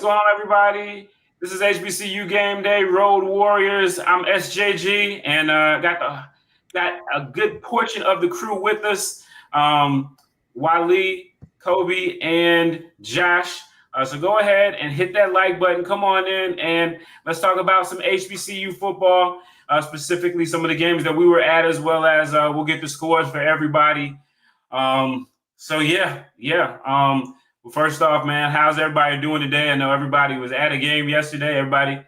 going on, everybody? This is HBCU Game Day, Road Warriors. I'm SJG, and got a good portion of the crew with us. Wally, Cobi, and Josh. So go ahead and hit that like button. Come on in, and let's talk about some HBCU football, specifically some of the games that we were at, as well as we'll get the scores for everybody. Well, first off, man, how's everybody doing today? I know everybody was at a game yesterday. Everybody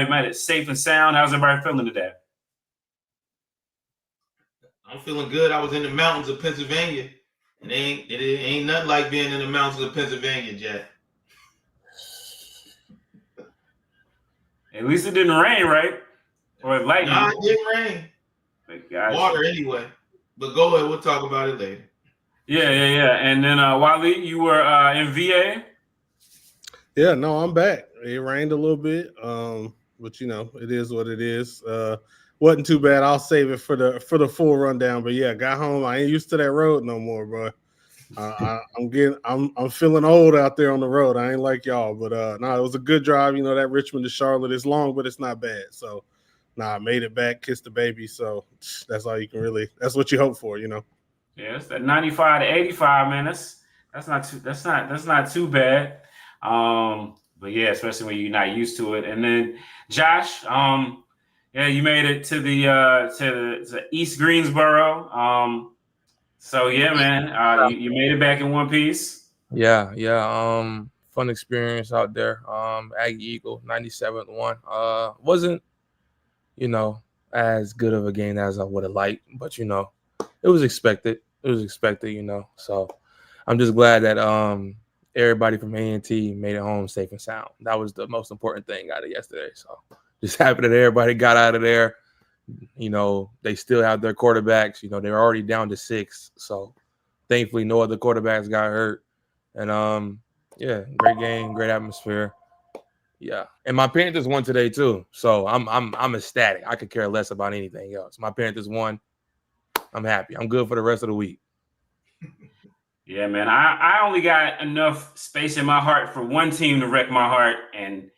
made it safe and sound. How's everybody feeling today? I'm feeling good. I was in the mountains of Pennsylvania, and it ain't nothing like being in the mountains of Pennsylvania, Jack. At least it didn't rain, right? Or lightning. No, it didn't rain. Water anyway. But go ahead. We'll talk about it later. Yeah. And then Wally, you were in VA? Yeah, no, I'm back. It rained a little bit, but it is what it is. Wasn't too bad. I'll save it for the full rundown. But yeah, got home. I ain't used to that road no more, bro. I'm feeling old out there on the road. I ain't like y'all, but no, it was a good drive. That Richmond to Charlotte is long, but it's not bad. So, I made it back, kissed the baby. So that's all you can really. That's what you hope for, Yeah, it's that 95 to 85, man. That's not too bad. But yeah, especially when you're not used to it. And then Josh, you made it to the East Greensboro. So yeah, man, you made it back in one piece. Yeah. Fun experience out there. Aggie Eagle 97-1. Wasn't as good of a game as I would have liked, but it was expected. So I'm just glad that everybody from A&T made it home safe and sound. That was the most important thing out of yesterday. So just happy that everybody got out of there. They still have their quarterbacks. They're already down to 6. So thankfully no other quarterbacks got hurt. And great game, great atmosphere. Yeah. And my Panthers won today too. So I'm ecstatic. I could care less about anything else. My Panthers won. I'm happy. I'm good for the rest of the week. Yeah, man. I only got enough space in my heart for one team to wreck my heart, and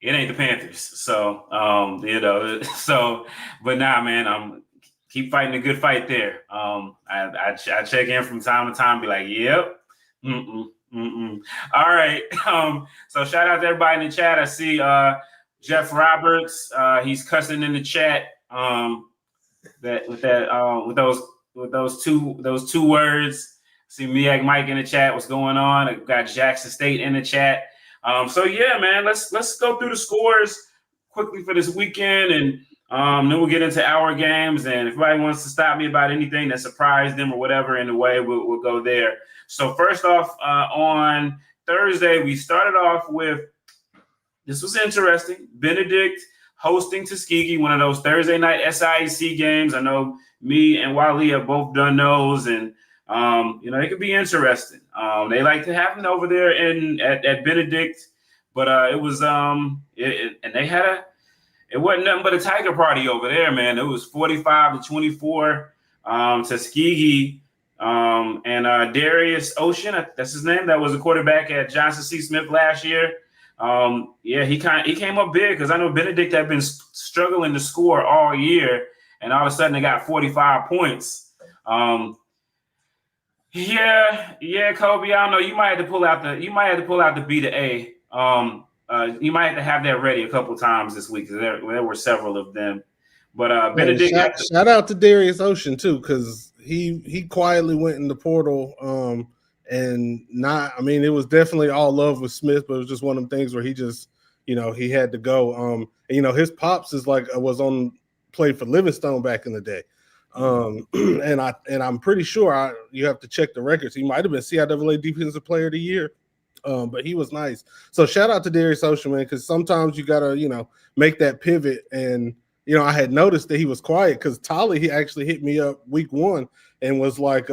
it ain't the Panthers. So, but nah, man, keep fighting a good fight there. I check in from time to time, be like, yep. All right. So shout out to everybody in the chat. I see Jeff Roberts. He's cussing in the chat. With those two words. See Miak Mike in the chat. What's going on? I got Jackson State in the chat. So yeah, man, let's go through the scores quickly for this weekend, and then we'll get into our games. And if anybody wants to stop me about anything that surprised them or whatever in the way, we'll go there. So first off, on Thursday, we started off with, this was interesting, Benedict hosting Tuskegee, one of those Thursday night SIAC games. I know me and Wally have both done those, and it could be interesting. They like to have them over there at Benedict, but it was and they had it wasn't nothing but a tiger party over there, man. It was 45-24 Tuskegee, and Darius Ocean, that's his name, that was a quarterback at Johnson C. Smith last year. He came up big, because I know Benedict had been struggling to score all year, and all of a sudden they got 45 points. Cobi, I don't know. You might have to pull out the B to A. You might have to have that ready a couple times this week, because there were several of them. But Benedict, shout out to Darius Ocean too, because he quietly went in the portal. And it was definitely all love with Smith, but it was just one of them things where he just, he had to go. His pops played for Livingstone back in the day. And I'm pretty sure you have to check the records. He might have been CIAA Defensive Player of the Year, but he was nice. So shout out to Darius Ocean, man, because sometimes you gotta, make that pivot. And I had noticed that he was quiet, because Tolly, he actually hit me up week 1 and was like,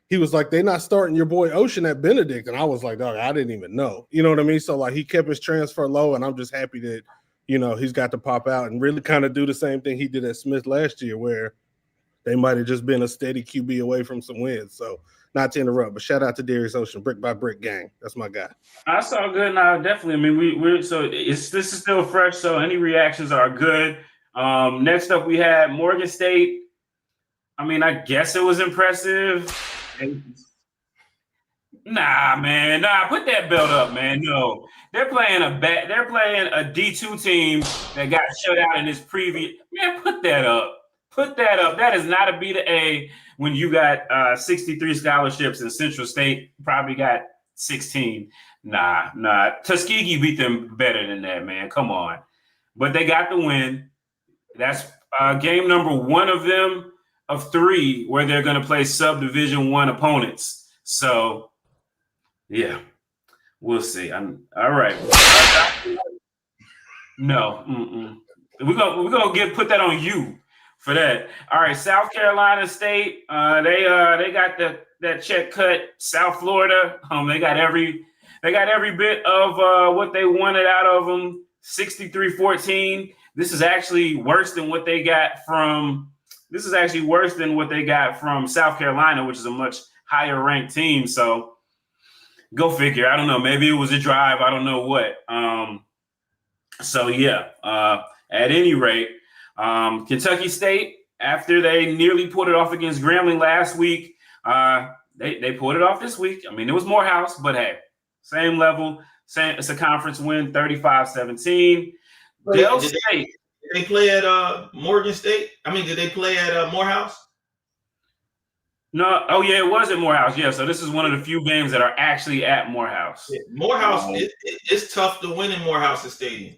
he was like, they're not starting your boy Ocean at Benedict. And I was like, dog, I didn't even know. You know what I mean? So, he kept his transfer low, and I'm just happy that, he's got to pop out and really kind of do the same thing he did at Smith last year, where they might have just been a steady QB away from some wins. So, not to interrupt, but shout out to Darius Ocean, Brick by Brick Gang. That's my guy. I saw good now, definitely. I mean, we're so this is still fresh, so any reactions are good. Next up, we had Morgan State. I mean, I guess it was impressive. Nah, man, put that belt up, man. No, they're playing a D2 team that got shut out in this previous. Man, put that up. That is not a B to A when you got 63 scholarships and Central State probably got 16. Nah. Tuskegee beat them better than that, man. Come on. But they got the win. That's game number 1 of them of 3 where they're going to play subdivision 1 opponents. So, yeah, we'll see. All right. No. We're gonna put that on you for that. All right, South Carolina State. They got that check cut. South Florida. They got every bit of what they wanted out of them. 63-14. This is actually worse than what they got from. This is actually worse than what they got from South Carolina, which is a much higher ranked team. So go figure. I don't know. Maybe it was a drive. I don't know what. So yeah. At any rate, Kentucky State, after they nearly pulled it off against Grambling last week, they pulled it off this week. I mean, it was Morehouse, but hey, same level. It's a conference win, 35-17. Dell State. Did they play at Morgan State? I mean, did they play at Morehouse? No. Oh, yeah, it was at Morehouse. Yeah, so this is one of the few games that are actually at Morehouse. Yeah, Morehouse, it's tough to win in Morehouse's stadium.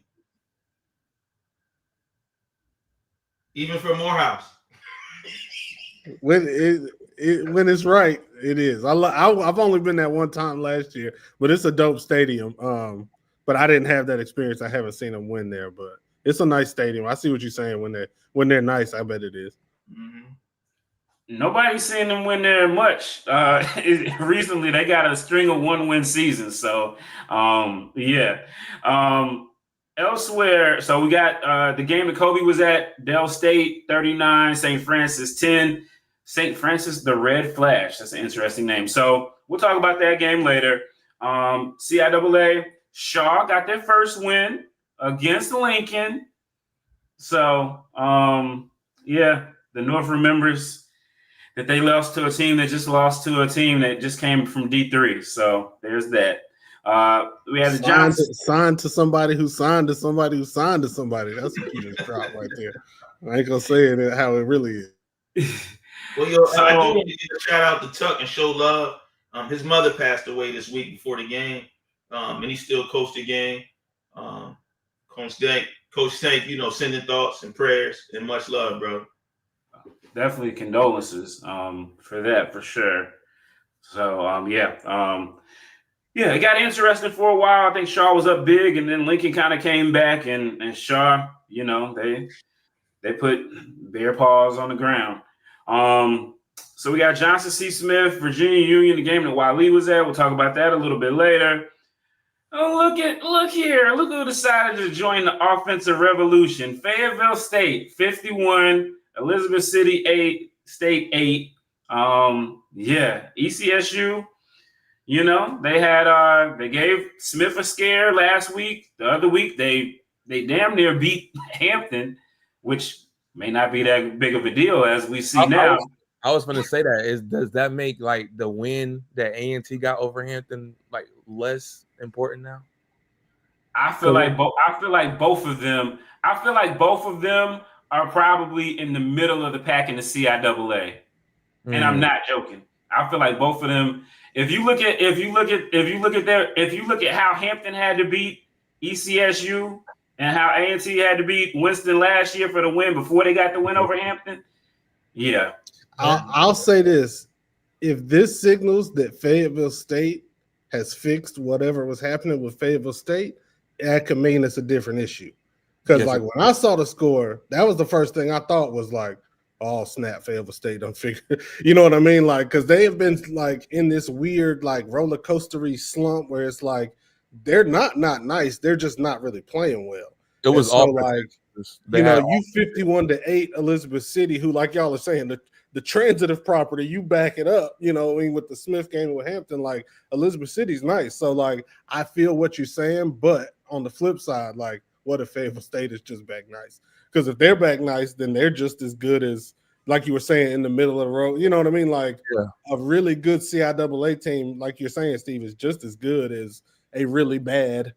Even for Morehouse. When it's right, it is. I've only been there one time last year, but it's a dope stadium. But I didn't have that experience. I haven't seen them win there, but it's a nice stadium. I see what you're saying. When they're nice, I bet it is. Mm-hmm. Nobody's seen them win there much. Recently, they got a string of 1-win seasons. So, yeah. Elsewhere, so we got the game that Cobi was at, Dell State 39, St. Francis 10. St. Francis, the Red Flash. That's an interesting name. So we'll talk about that game later. CIAA, Shaw got their first win against Lincoln. So, yeah, the North remembers that they lost to a team that just lost to a team that just came from D3. So there's that. We have the Johnson signed to somebody who signed to somebody who signed to somebody. That's a cute drop right there. I ain't gonna say it how it really is. Well, I do want to give a shout out to Tuck and show love. His mother passed away this week before the game, and he still coached the game. Coach Tank, sending thoughts and prayers and much love, bro. Definitely condolences for that, for sure. So, yeah, it got interesting for a while. I think Shaw was up big, and then Lincoln kind of came back, and Shaw, they put bare paws on the ground. So we got Johnson C. Smith, Virginia Union, the game that Wiley was at. We'll talk about that a little bit later. Oh, look here. Look who decided to join the offensive revolution. Fayetteville State, 51, Elizabeth City 8, State 8. ECSU. They gave Smith a scare last week. The other week, they damn near beat Hampton, which may not be that big of a deal as we see now. I was going to say that. Does that make like the win that A&T got over Hampton like less important now? I feel like both of them are probably in the middle of the pack in the CIAA, and I'm not joking. I feel like both of them. If you look at how Hampton had to beat ECSU and how A&T had to beat Winston last year for the win before they got the win over Hampton, yeah. I'll say this: if this signals that Fayetteville State has fixed whatever was happening with Fayetteville State, that could mean it's a different issue. Because when I saw the score, that was the first thing I thought was like, oh snap, Fayetteville State don't figure. You know what I mean? Like, because they have been like in this weird like roller coastery slump where it's like they're not nice, they're just not really playing well. It was all like you 51-8 Elizabeth City, who like y'all are saying the the transitive property, you back it up, you know, I mean, with the Smith game with Hampton, like Elizabeth City's nice. So like I feel what you're saying, but on the flip side, like what if Fayetteville State is just back nice? Because if they're back nice, then they're just as good as, like you were saying, in the middle of the road. You know what I mean? Like a really good CIAA team, like you're saying, Steve, is just as good as a really bad,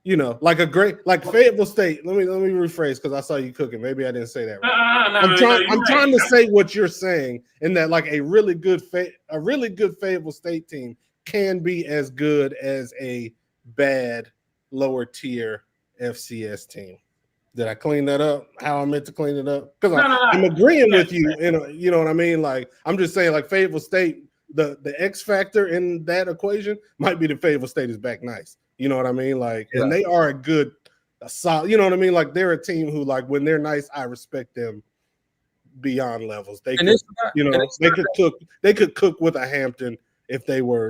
you know, like a great, like Fayetteville State. Let me rephrase because I saw you cooking. Maybe I didn't say that right. I'm trying to say what you're saying, in that like a really good Fayetteville State team can be as good as a bad lower tier FCS team. Did I clean that up? How I meant to clean it up? Because I'm agreeing with you. You know what I mean? Like I'm just saying, like Fayetteville State, the X factor in that equation might be the Fayetteville State is back nice. You know what I mean? Like, and they are a solid. You know what I mean? Like they're a team who, like, when they're nice, I respect them beyond levels. They could, they could cook with a Hampton if they were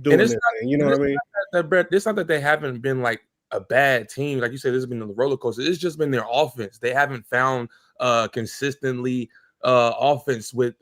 doing it. You know what I mean? It's not that they haven't been like a bad team, like you said. This has been the roller coaster. It's just been their offense. They haven't found consistently offense with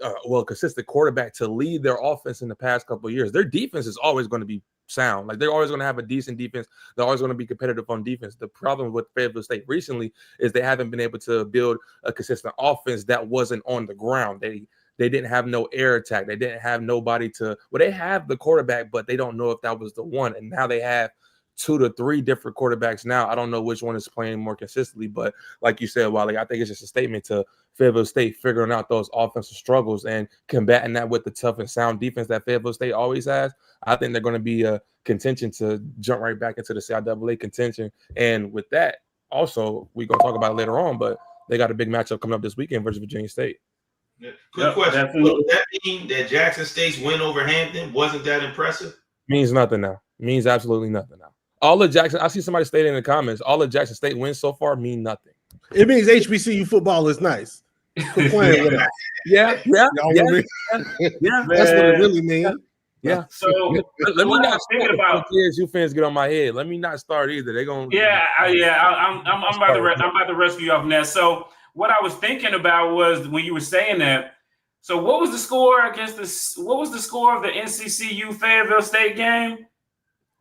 consistent quarterback to lead their offense in the past couple of years. Their defense is always going to be sound. Like they're always going to have a decent defense. They're always going to be competitive on defense. The problem with Fayetteville State recently is they haven't been able to build a consistent offense that wasn't on the ground. They didn't have no air attack. They didn't have nobody to. Well, they have the quarterback, but they don't know if that was the one. And now they have 2 to 3 different quarterbacks now. I don't know which one is playing more consistently, but like you said, Wally, I think it's just a statement to Fayetteville State figuring out those offensive struggles and combating that with the tough and sound defense that Fayetteville State always has. I think they're going to be a contention to jump right back into the CIAA contention. And with that, also, we're going to talk about it later on, but they got a big matchup coming up this weekend versus Virginia State. Quick question. Does that mean that Jackson State's win over Hampton wasn't that impressive? Means nothing now. Means absolutely nothing now. All of Jackson, I see somebody stating in the comments, all of Jackson State wins so far mean nothing. It means HBCU football is nice. Quit playing with us. Yeah. That's what it really means. Yeah. So let me not thinking about CSU fans get on my head. Let me not start either. They're gonna. I'm about to rescue you off that. So what I was thinking about was when you were saying that. So what was the score against this? What was the score of the NCCU Fayetteville State game?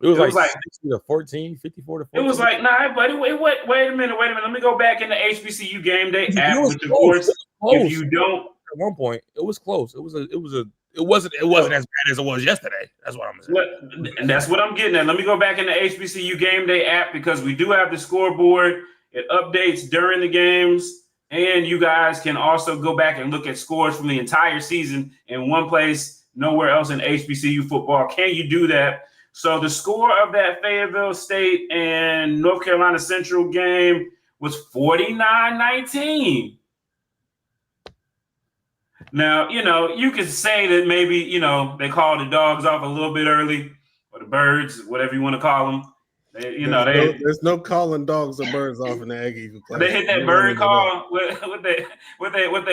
It was like 60 to 14, 54 to 14. It was like, nah, buddy, wait a minute. Let me go back in the HBCU game day app, which of course, if you don't, at one point, it was close. It wasn't as bad as it was yesterday. That's what I'm saying. And that's what I'm getting at. Let me go back in the HBCU game day app because we do have the scoreboard. It updates during the games, and you guys can also go back and look at scores from the entire season in one place, nowhere else in HBCU football. Can you do that? So the score of that Fayetteville State and North Carolina Central game was 49-19. Now, you could say that maybe, they called the dogs off a little bit early, or the birds, whatever you want to call them. There's no calling dogs or birds off in the Aggie Eagle class. They hit that bird call. What they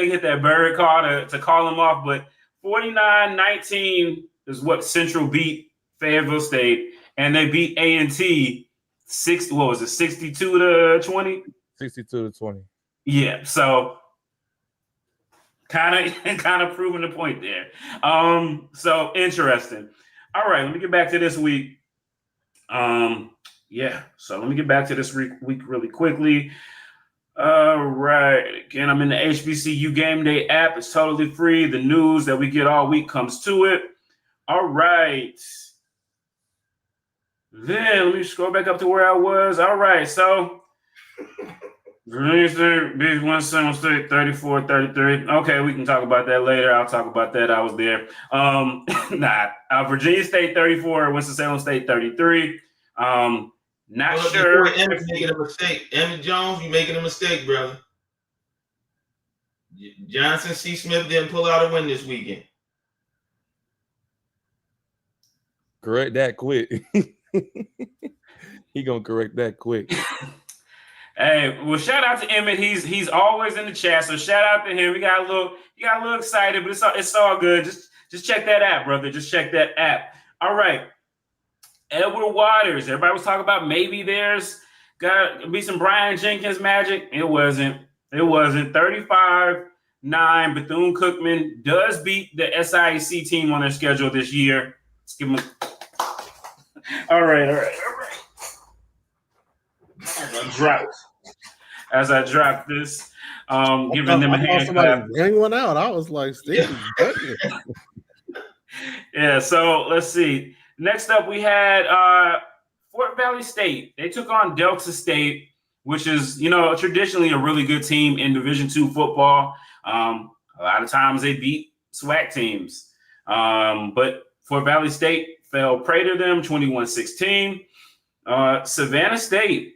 hit that bird call to call them off. But 49-19 is what Central beat Fayetteville State, and they beat A&T 62 to 20? 62 to 20. Yeah, so kind of proving the point there. So interesting. All right, let me get back to this week. So let me get back to this week really quickly. All right, again, I'm in the HBCU Game Day app. It's totally free. The news that we get all week comes to it. All right. Then let me scroll back up to where I was. All right, so Virginia State beat Central State 34-33. Okay, we can talk about that later. I'll talk about that. I was there. Virginia State 34, Winston-Salem State 33. Not sure. Emmett's making a mistake. Emmett Jones, you making a mistake, brother. Johnson C. Smith didn't pull out a win this weekend. Correct that quick. He gonna correct that quick. Hey, well, shout out to Emmett. He's always in the chat, so shout out to him. He got a little excited, but it's all good. Just check that app, brother. Just check that app. All right. Edward Waters. Everybody was talking about maybe there's got to be some Brian Jenkins magic. It wasn't. 35-0 Bethune-Cookman does beat the SIAC team on their schedule this year. Let's give them all right. As I drop this, giving them a hand clap. Bring one out. I was like, Steve. Yeah, so let's see. Next up, we had Fort Valley State. They took on Delta State, which is, traditionally a really good team in Division II football. A lot of times they beat SWAC teams. But Fort Valley State fell prey to them, 21-16. Savannah State.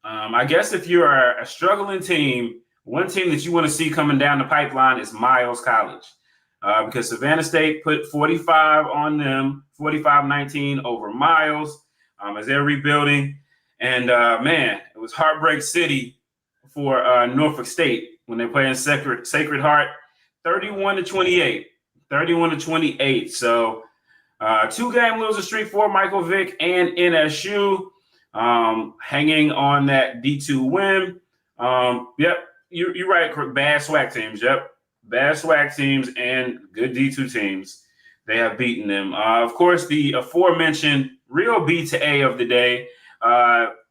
I guess if you're a struggling team, one team that you want to see coming down the pipeline is Miles College. Because Savannah State put 45 on them, 45-19 over Miles as they're rebuilding. And, man, it was Heartbreak City for Norfolk State when they're playing Sacred Heart, 31-28. 31-28. So, 2-game losing streak for Michael Vick and NSU, hanging on that D2 win. Yep, you're right. Bad SWAC teams. Yep. Bad SWAC teams and good D2 teams. They have beaten them. Of course, the aforementioned real B to A of the day,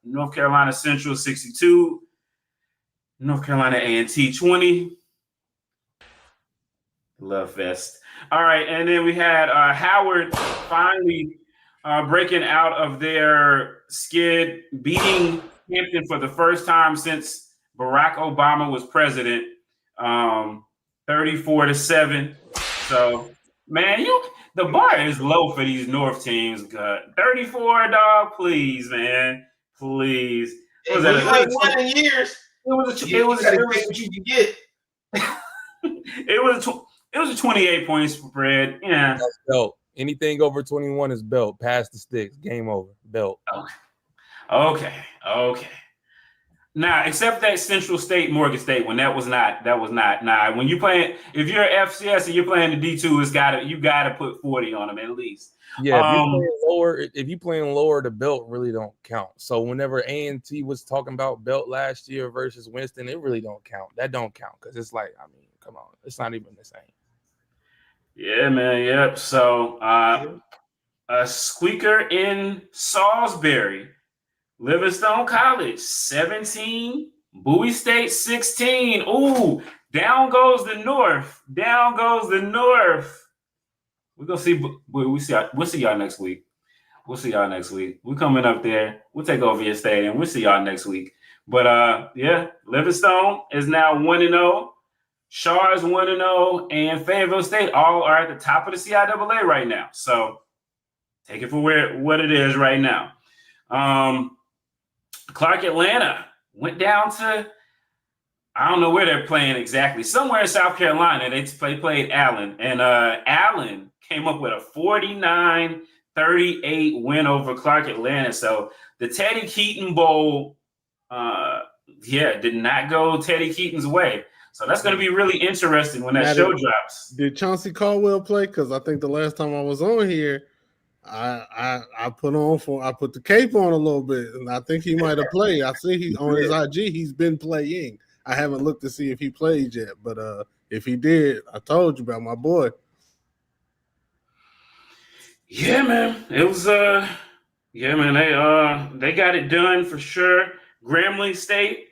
North Carolina Central 62, North Carolina A&T 20. Love fest. All right, and then we had Howard finally breaking out of their skid, beating Hampton for the first time since Barack Obama was president. 34-7. So, man, the bar is low for these North teams. 34, dog. Please, man. Please. Hey, you ain't won in years. It was what you can get. It was a 28 point spread. Yeah. That's belt. Anything over 21 is belt. Pass the sticks. Game over. Belt. Okay. Nah, except that Central State, Morgan State, when that was not. Nah, when you playing, if you're FCS and you're playing the D2, you gotta put 40 on them at least. Yeah, if you playing lower, the belt really don't count. So whenever A&T was talking about belt last year versus Winston, it really don't count. That don't count because it's like, I mean, come on, it's not even the same. Yeah, man. Yep. So a squeaker in Salisbury. Livingstone College, 17. Bowie State, 16. Ooh, down goes the North. We're going to see. We'll see y'all next week. We're coming up there. We'll take over your stadium. We'll see y'all next week. But, yeah, Livingstone is now 1-0. Shaw is 1-0. And Fayetteville State all are at the top of the CIAA right now. So take it for what it is right now. Clark Atlanta went down to, I don't know where they're playing exactly, somewhere in South Carolina. They played Allen, and Allen came up with a 49-38 win over Clark Atlanta. So the Teddy Keaton Bowl, did not go Teddy Keaton's way. So that's going to be really interesting when that show drops. Did Chauncey Caldwell play? Because I think the last time I was on here, I put the cape on a little bit, and I think he might have played. I see he on his IG, he's been playing. I haven't looked to see if he played yet, but if he did, I told you about my boy. Yeah, man. It was they got it done for sure. Grambling State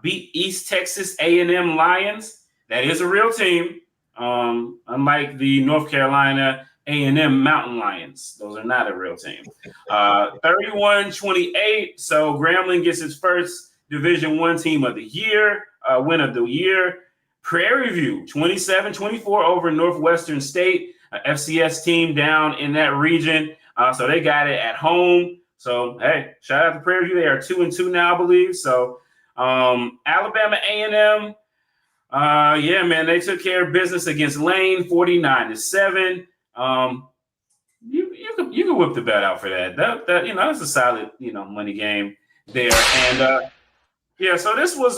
beat East Texas A&M Lions. That is a real team. Unlike the North Carolina A&M Mountain Lions. Those are not a real team. 31-28. So Grambling gets its first Division I team of the year, win of the year. Prairie View, 27-24 over Northwestern State, FCS team down in that region. So they got it at home. So, hey, shout out to Prairie View. They are 2-2 now, I believe. So Alabama A&M, man, they took care of business against Lane, 49-7. You can whip the bet out for that. That that's a solid money game there. And so this was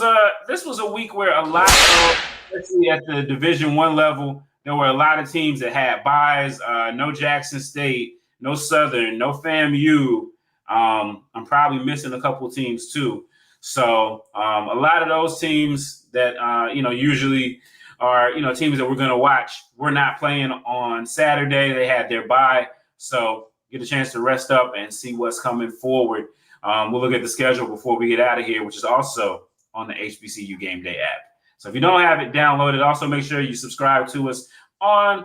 a week where a lot of, especially at the Division I level, there were a lot of teams that had buys. No Jackson State, no Southern, no FAMU. I'm probably missing a couple teams too. So a lot of those teams that usually are teams that we're going to watch, we're not playing on Saturday. They had their bye, so get a chance to rest up and see what's coming forward. We'll look at the schedule before we get out of here, which is also on the HBCU Game Day app. So if you don't have it downloaded, also make sure you subscribe to us on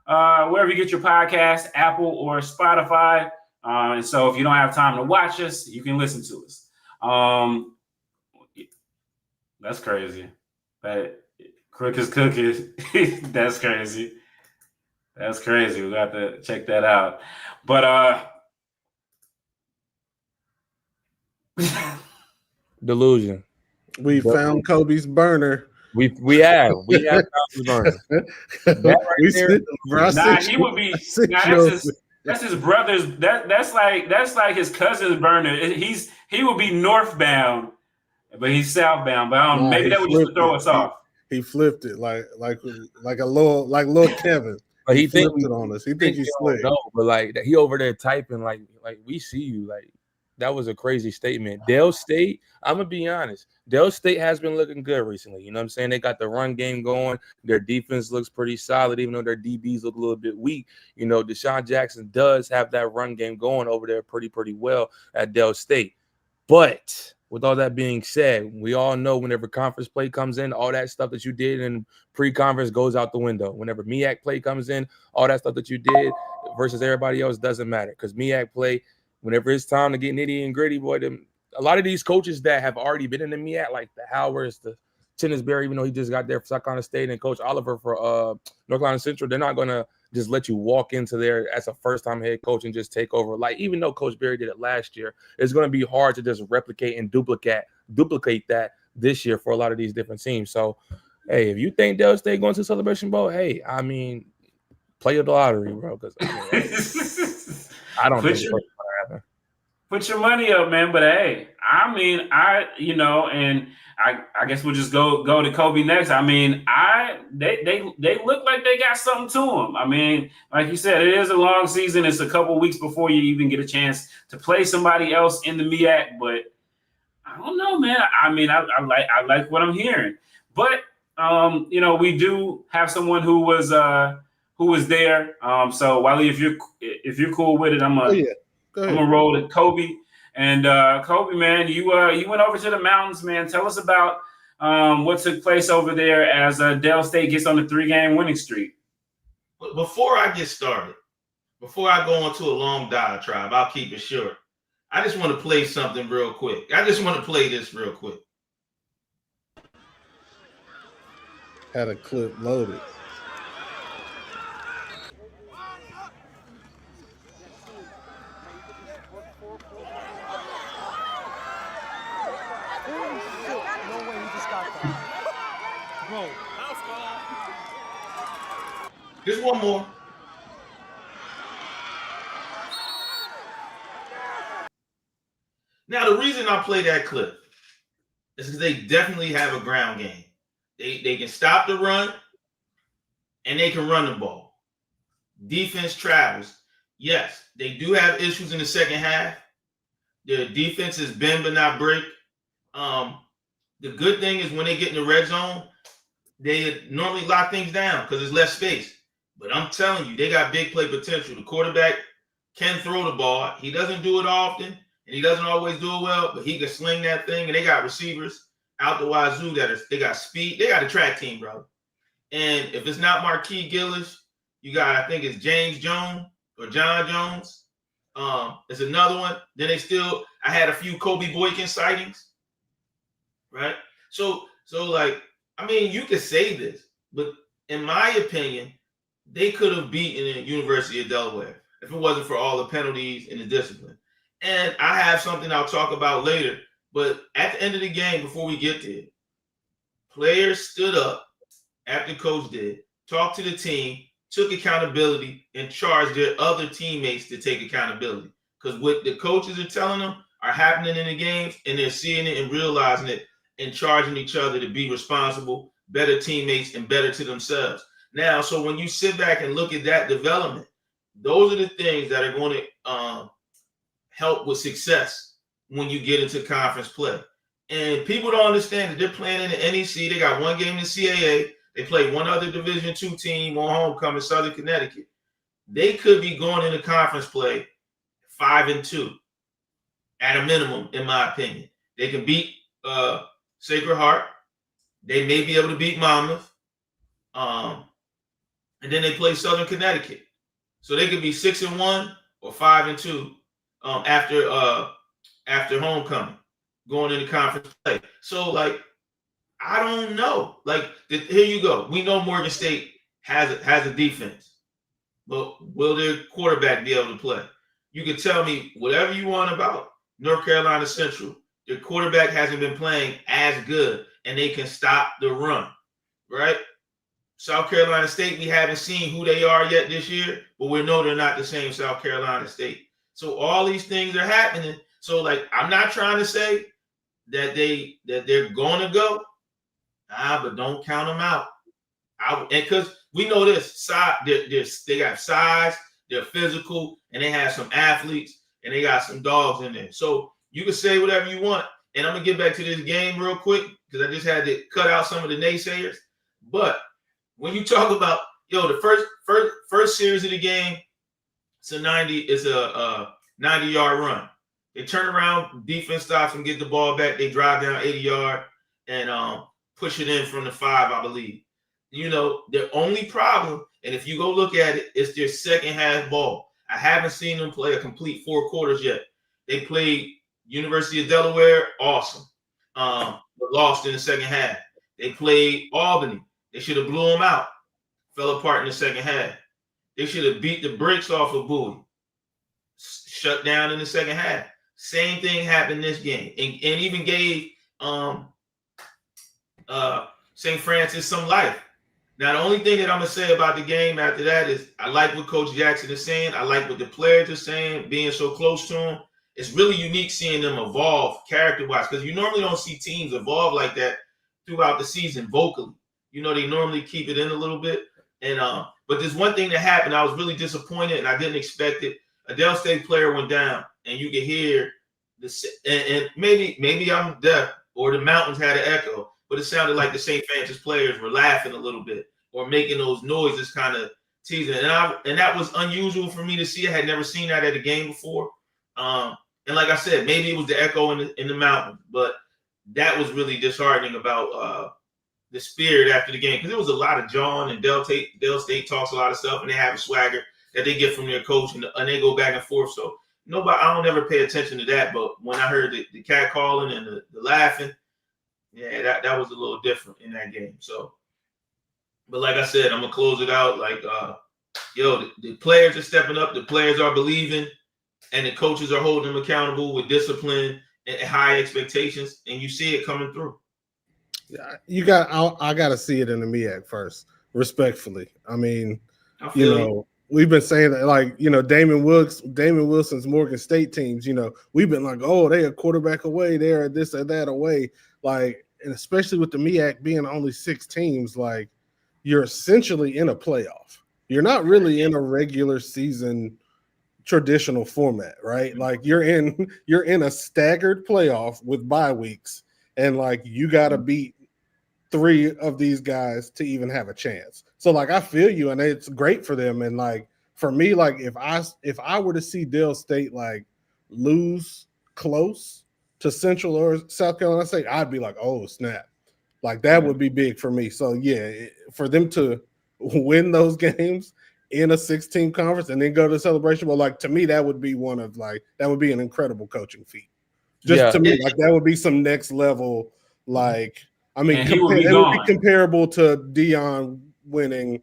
wherever you get your podcast, Apple or Spotify. And so if you don't have time to watch us, you can listen to us. That's crazy. That Crook is cooking. That's crazy. That's crazy. We got to check that out. But delusion. We found Kobe's burner. We have found his burner. He would be. That's his brother's. That's like his cousin's burner. He would be northbound, but he's southbound. But maybe that would just throw us off. He flipped it like a little Kevin. But he flipped it on us. He think he's slick. No, but like he over there typing like we see you. Like that was a crazy statement. Dale State, I'm gonna be honest. Dale State has been looking good recently. You know what I'm saying? They got the run game going. Their defense looks pretty solid, even though their DBs look a little bit weak. You know, DeSean Jackson does have that run game going over there pretty well at Dale State. But with all that being said, we all know whenever conference play comes in, all that stuff that you did in pre-conference goes out the window. Whenever MEAC play comes in, all that stuff that you did versus everybody else doesn't matter because MEAC play, whenever it's time to get nitty and gritty, boy, a lot of these coaches that have already been in the MEAC, like the Howards, the Tennisberry, even though he just got there for South Carolina State, and Coach Oliver for North Carolina Central, they're not going to just let you walk into there as a first-time head coach and just take over. Like, even though Coach Berry did it last year, it's going to be hard to just replicate and duplicate that this year for a lot of these different teams. So, hey, if you think Dale State going to the Celebration Bowl, hey, I mean, play the lottery, bro, because I don't think it's going to happen. Put your money up, man. But hey, I mean, and I guess we'll just go to Cobi next. I mean, they look like they got something to them. I mean, like you said, it is a long season. It's a couple weeks before you even get a chance to play somebody else in the MEAC. But I don't know, man. I mean, I like what I'm hearing. But we do have someone who was there. So Wiley, if you're cool with it, I'm gonna roll at Cobi. And Cobi, man, you went over to the mountains, man. Tell us about what took place over there as Dale State gets on the 3-game winning streak. Before I get started, before I go on to a long diatribe, I'll keep it short. I just want to play something real quick. I just want to play this real quick. Had a clip loaded. Just one more. Now, the reason I play that clip is because they definitely have a ground game. They can stop the run, and they can run the ball. Defense travels. Yes, they do have issues in the second half. Their defense is bend but not break. The good thing is when they get in the red zone, they normally lock things down because there's less space. But I'm telling you, they got big play potential. The quarterback can throw the ball. He doesn't do it often, and he doesn't always do it well, but he can sling that thing. And they got receivers out the wazoo they got speed. They got a track team, bro. And if it's not Marquis Gillis, you got, I think it's James Jones or John Jones. It's another one. Then I had a few Kobe Boykin sightings, right? So like, I mean, you could say this, but in my opinion, they could have beaten the University of Delaware if it wasn't for all the penalties and the discipline. And I have something I'll talk about later, but at the end of the game, before we get there, players stood up after coach did, talked to the team, took accountability, and charged their other teammates to take accountability. Because what the coaches are telling them are happening in the games, and they're seeing it and realizing it and charging each other to be responsible, better teammates, and better to themselves. Now, so when you sit back and look at that development, those are the things that are going to help with success when you get into conference play. And people don't understand that they're playing in the NEC. They got one game in CIAA. They play one other Division II team on homecoming, Southern Connecticut. They could be going into conference play 5-2 at a minimum, in my opinion. They can beat Sacred Heart. They may be able to beat Monmouth. And then they play Southern Connecticut. So they could be 6-1 or 5-2 after homecoming, going into conference play. So, like, I don't know. Like, here you go. We know Morgan State has a defense, but will their quarterback be able to play? You can tell me whatever you want about North Carolina Central. Their quarterback hasn't been playing as good, and they can stop the run, right? South Carolina State, we haven't seen who they are yet this year, but we know they're not the same South Carolina State. So all these things are happening. So, like, I'm not trying to say that they're going to go, but don't count them out. And because we know this, they got size, they're physical, and they have some athletes, and they got some dogs in there. So you can say whatever you want. And I'm gonna get back to this game real quick because I just had to cut out some of the naysayers. But when you talk about the first series of the game, it's a 90-yard run. They turn around, defense stops and get the ball back. They drive down 80-yard and push it in from the 5, I believe. Their only problem, and if you go look at it, it's their second half ball. I haven't seen them play a complete 4 quarters yet. They played University of Delaware, awesome, but lost in the second half. They played Albany. They should have blew them out. Fell apart in the second half. They should have beat the brakes off of Bowie. Shut down in the second half. Same thing happened this game, and even gave St. Francis some life. Now, the only thing that I'm going to say about the game after that is I like what Coach Jackson is saying. I like what the players are saying, being so close to him. It's really unique seeing them evolve character-wise because you normally don't see teams evolve like that throughout the season vocally. They normally keep it in a little bit. And but there's one thing that happened. I was really disappointed, and I didn't expect it. A Del State player went down, and you could hear and maybe I'm deaf or the mountains had an echo, but it sounded like the St. Francis players were laughing a little bit or making those noises, kind of teasing. And that was unusual for me to see. I had never seen that at a game before. And like I said, maybe it was the echo in the mountains, but that was really disheartening about the spirit after the game because there was a lot of John and Del State talks a lot of stuff, and they have a swagger that they get from their coach, and they go back and forth. So I don't ever pay attention to that, but when I heard the cat calling and the laughing, yeah, that was a little different in that game. So, but like I said, I'm gonna close it out. Like, the players are stepping up, the players are believing, and the coaches are holding them accountable with discipline and high expectations, and you see it coming through. I got to see it in the MEAC first, respectfully. I mean, we've been saying that, like, Damon Wilson's Morgan State teams, we've been like, oh, they a quarterback away, they're this or that away. Like, and especially with the MEAC being only 6 teams, like, you're essentially in a playoff. You're not really in a regular season traditional format, right? Like, you're in a staggered playoff with bye weeks, and like you got to beat 3 of these guys to even have a chance. So like I feel you, and it's great for them. And like for me, like if I were to see Del State like lose close to Central or South Carolina State, I'd be like, oh snap, like that would be big for me. So yeah, for them to win those games in a 16 conference and then go to the Celebration Bowl, like to me that would be that would be an incredible coaching feat. To me, like that would be some next level. Like, I mean, it would be comparable to Deion winning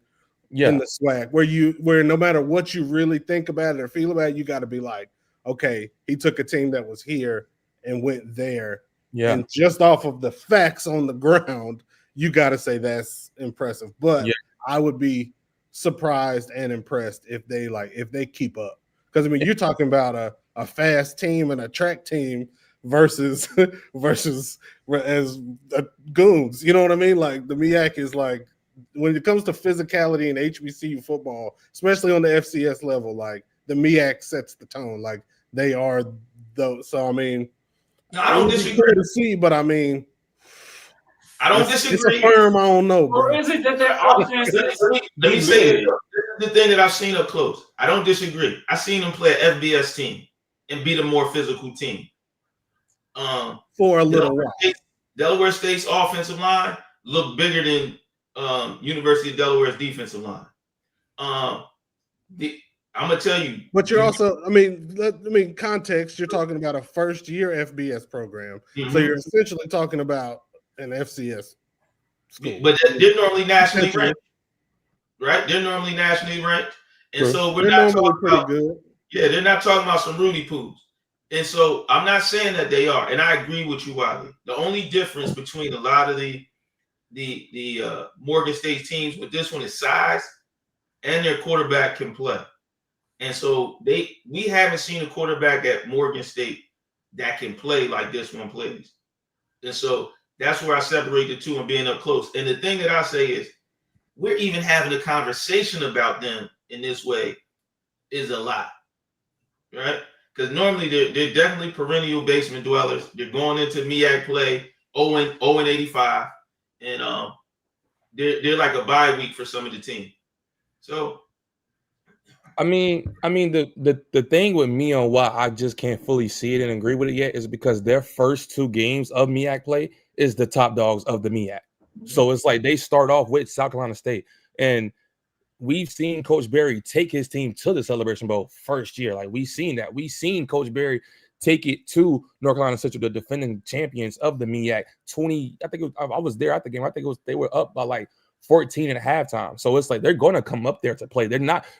in the SWAC, where no matter what you really think about it or feel about it, you got to be like, okay, he took a team that was here and went there. Yeah. And just off of the facts on the ground, you got to say that's impressive. But I would be surprised and impressed if they keep up. Because I mean, you're talking about a fast team and a track team versus as goons. You know what I mean? Like the MEAC is like, when it comes to physicality in HBCU football, especially on the FCS level, like the MEAC sets the tone. Like they are those. So I mean, No, I don't disagree. To see, but I mean, I don't disagree. It's a firm. I don't know, bro. Or is it that their offense? Let me say this. This is the thing that I've seen up close. I don't disagree. I seen them play an FBS team and beat a more physical team. For a little while. Delaware State's offensive line looked bigger than University of Delaware's defensive line. I'm gonna tell you. But you're also, I mean, context. You're talking about a first-year FBS program, so you're essentially talking about an FCS school. But they're normally nationally ranked, right? They're normally nationally ranked, and so we're not talking about. Good. Yeah, they're not talking about some Rudy Poos. And so I'm not saying that they are, and I agree with you, Wiley. The only difference between a lot of the Morgan State teams with this one is size, and their quarterback can play. And so we haven't seen a quarterback at Morgan State that can play like this one plays. And so that's where I separate the two and being up close. And the thing that I say is we're even having a conversation about them in this way is a lot, right? Because normally they're definitely perennial basement dwellers. They're going into MEAC play 0-85, and they're like a bye week for some of the team. So, I mean, the thing with me on why I just can't fully see it and agree with it yet is because their first two games of MEAC play is the top dogs of the MEAC. So it's like they start off with South Carolina State, and we've seen Coach Berry take his team to the Celebration Bowl first year. Like we've seen that. We've seen Coach Berry take it to North Carolina Central, the defending champions of the MEAC. I was there at the game. I think they were up by like 14 at halftime. So it's like they're going to come up there to play.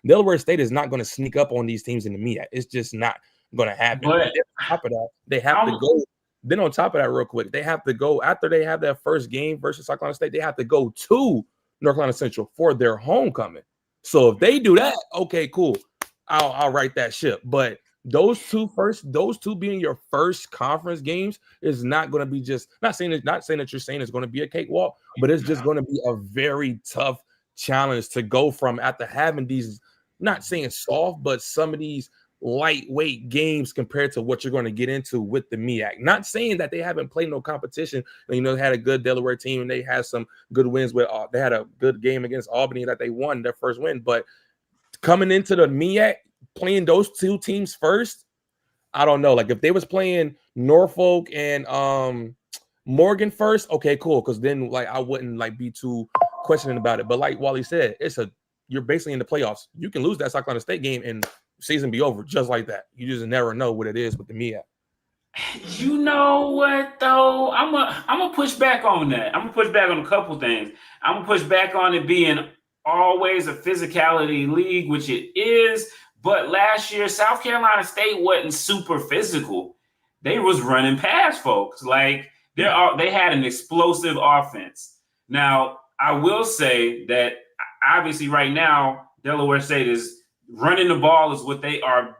Delaware State is not going to sneak up on these teams in the MEAC. It's just not going to happen. But on top of that, they have to go. Then on top of that, real quick, they have to go after they have that first game versus South Carolina State. They have to go to North Carolina Central for their homecoming. So if they do that, okay, cool. I'll write that ship. But those two being your first conference games is not going to be not saying that you're saying it's going to be a cakewalk, but it's just going to be a very tough challenge to go from after having these, not saying soft, but some of these lightweight games compared to what you're going to get into with the MEAC. Not saying that they haven't played no competition. They had a good Delaware team and they had some good wins with. They had a good game against Albany that they won their first win. But coming into the MEAC, playing those two teams first, I don't know. Like if they was playing Norfolk and Morgan first, okay, cool. Because then like I wouldn't like be too questioning about it. But like Wally said, you're basically in the playoffs. You can lose that South Carolina State game and season be over just like that. You just never know what it is with the MEAC. You know what though? I'm gonna push back on that. I'm gonna push back on a couple things. I'm gonna push back on it being always a physicality league, which it is. But last year, South Carolina State wasn't super physical. They was running past folks. Like they had an explosive offense. Now, I will say that obviously right now, Delaware State is running the ball is what they are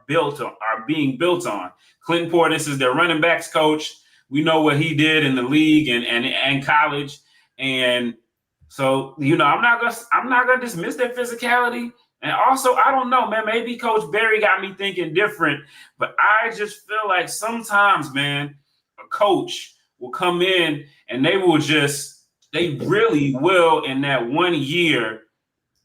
being built on. Clinton Portis is their running backs coach. We know what he did in the league and college. And so, I'm not gonna dismiss their physicality. And also, I don't know, man, maybe Coach Berry got me thinking different, but I just feel like sometimes, man, a coach will come in and they really will in that 1 year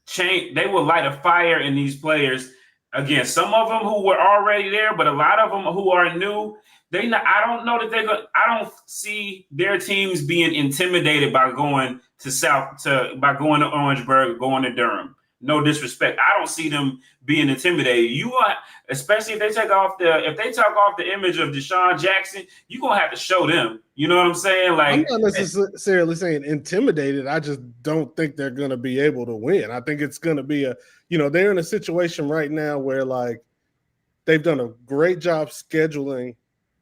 change. They will light a fire in these players. Again, some of them who were already there, but a lot of them who are new, I don't know that I don't see their teams being intimidated by going to Orangeburg, going to Durham. No disrespect. I don't see them being intimidated. Especially if they take off the image of DeSean Jackson, you're gonna have to show them. You know what I'm saying? Like I'm not necessarily saying intimidated. I just don't think they're gonna be able to win. I think it's gonna be they're in a situation right now where like they've done a great job scheduling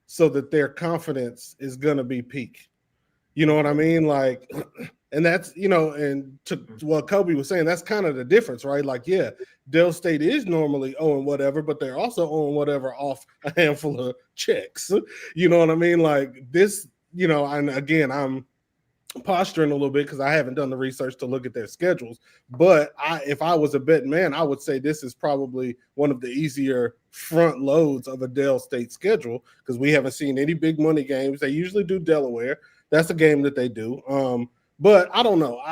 so that their confidence is gonna be peak. You know what I mean? Like. And that's, and to what Cobi was saying, that's kind of the difference, right? Like, yeah, Del State is normally owing whatever, but they're also owing whatever off a handful of checks. You know what I mean? Like this, and again, I'm posturing a little bit because I haven't done the research to look at their schedules. But if I was a betting man, I would say this is probably one of the easier front loads of a Dell State schedule because we haven't seen any big money games. They usually do Delaware. That's a game that they do. But I don't know.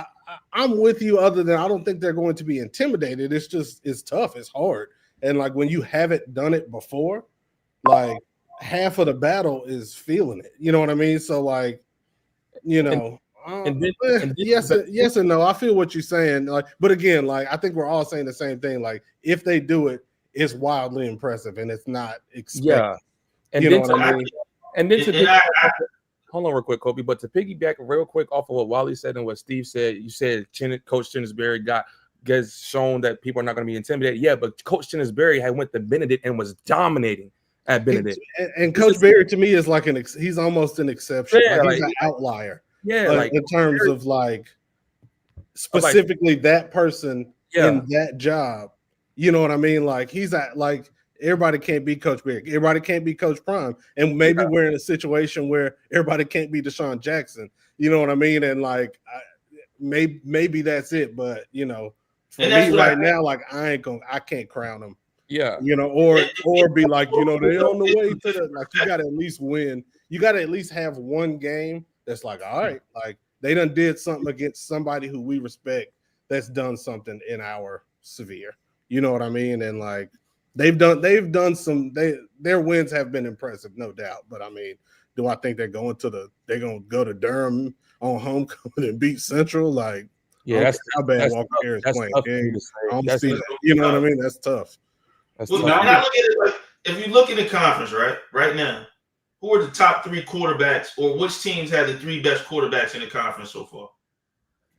I'm with you other than I don't think they're going to be intimidated. It's tough. It's hard. And like when you haven't done it before, like half of the battle is feeling it. You know what I mean? So like, yes and no. I feel what you're saying. Like, but again, like I think we're all saying the same thing. Like, if they do it, it's wildly impressive and it's not expected. Yeah. And then hold on real quick, Cobi. But to piggyback real quick off of what Wally said and what Steve said, you said Coach Chinnisberry gets shown that people are not going to be intimidated. Yeah, but Coach Chinnisberry had went to Benedict and was dominating at Benedict. And Coach Berry to me is like he's almost an exception. Yeah, like he's an outlier. Yeah, like in terms of like specifically that person in that job. You know what I mean? Like he's at like everybody can't be Coach Berry. Everybody can't be Coach Prime. And maybe we're in a situation where everybody can't be DeSean Jackson. You know what I mean? And like maybe that's it. But for me right now, like I can't crown him. Yeah. Or be like, they're on the way to the like you gotta at least win. You gotta at least have one game that's like, all right, like they done did something against somebody who we respect that's done something in our sphere. You know what I mean? And like they've done some their wins have been impressive, no doubt. But I mean, do I think they're gonna go to Durham on homecoming and beat Central? Like, that's how bad Walker Harris playing. I don't see that. You know what I mean? That's tough. Now look at it like if you look at the conference, right now, who are the top 3 quarterbacks, or which teams have the 3 best quarterbacks in the conference so far?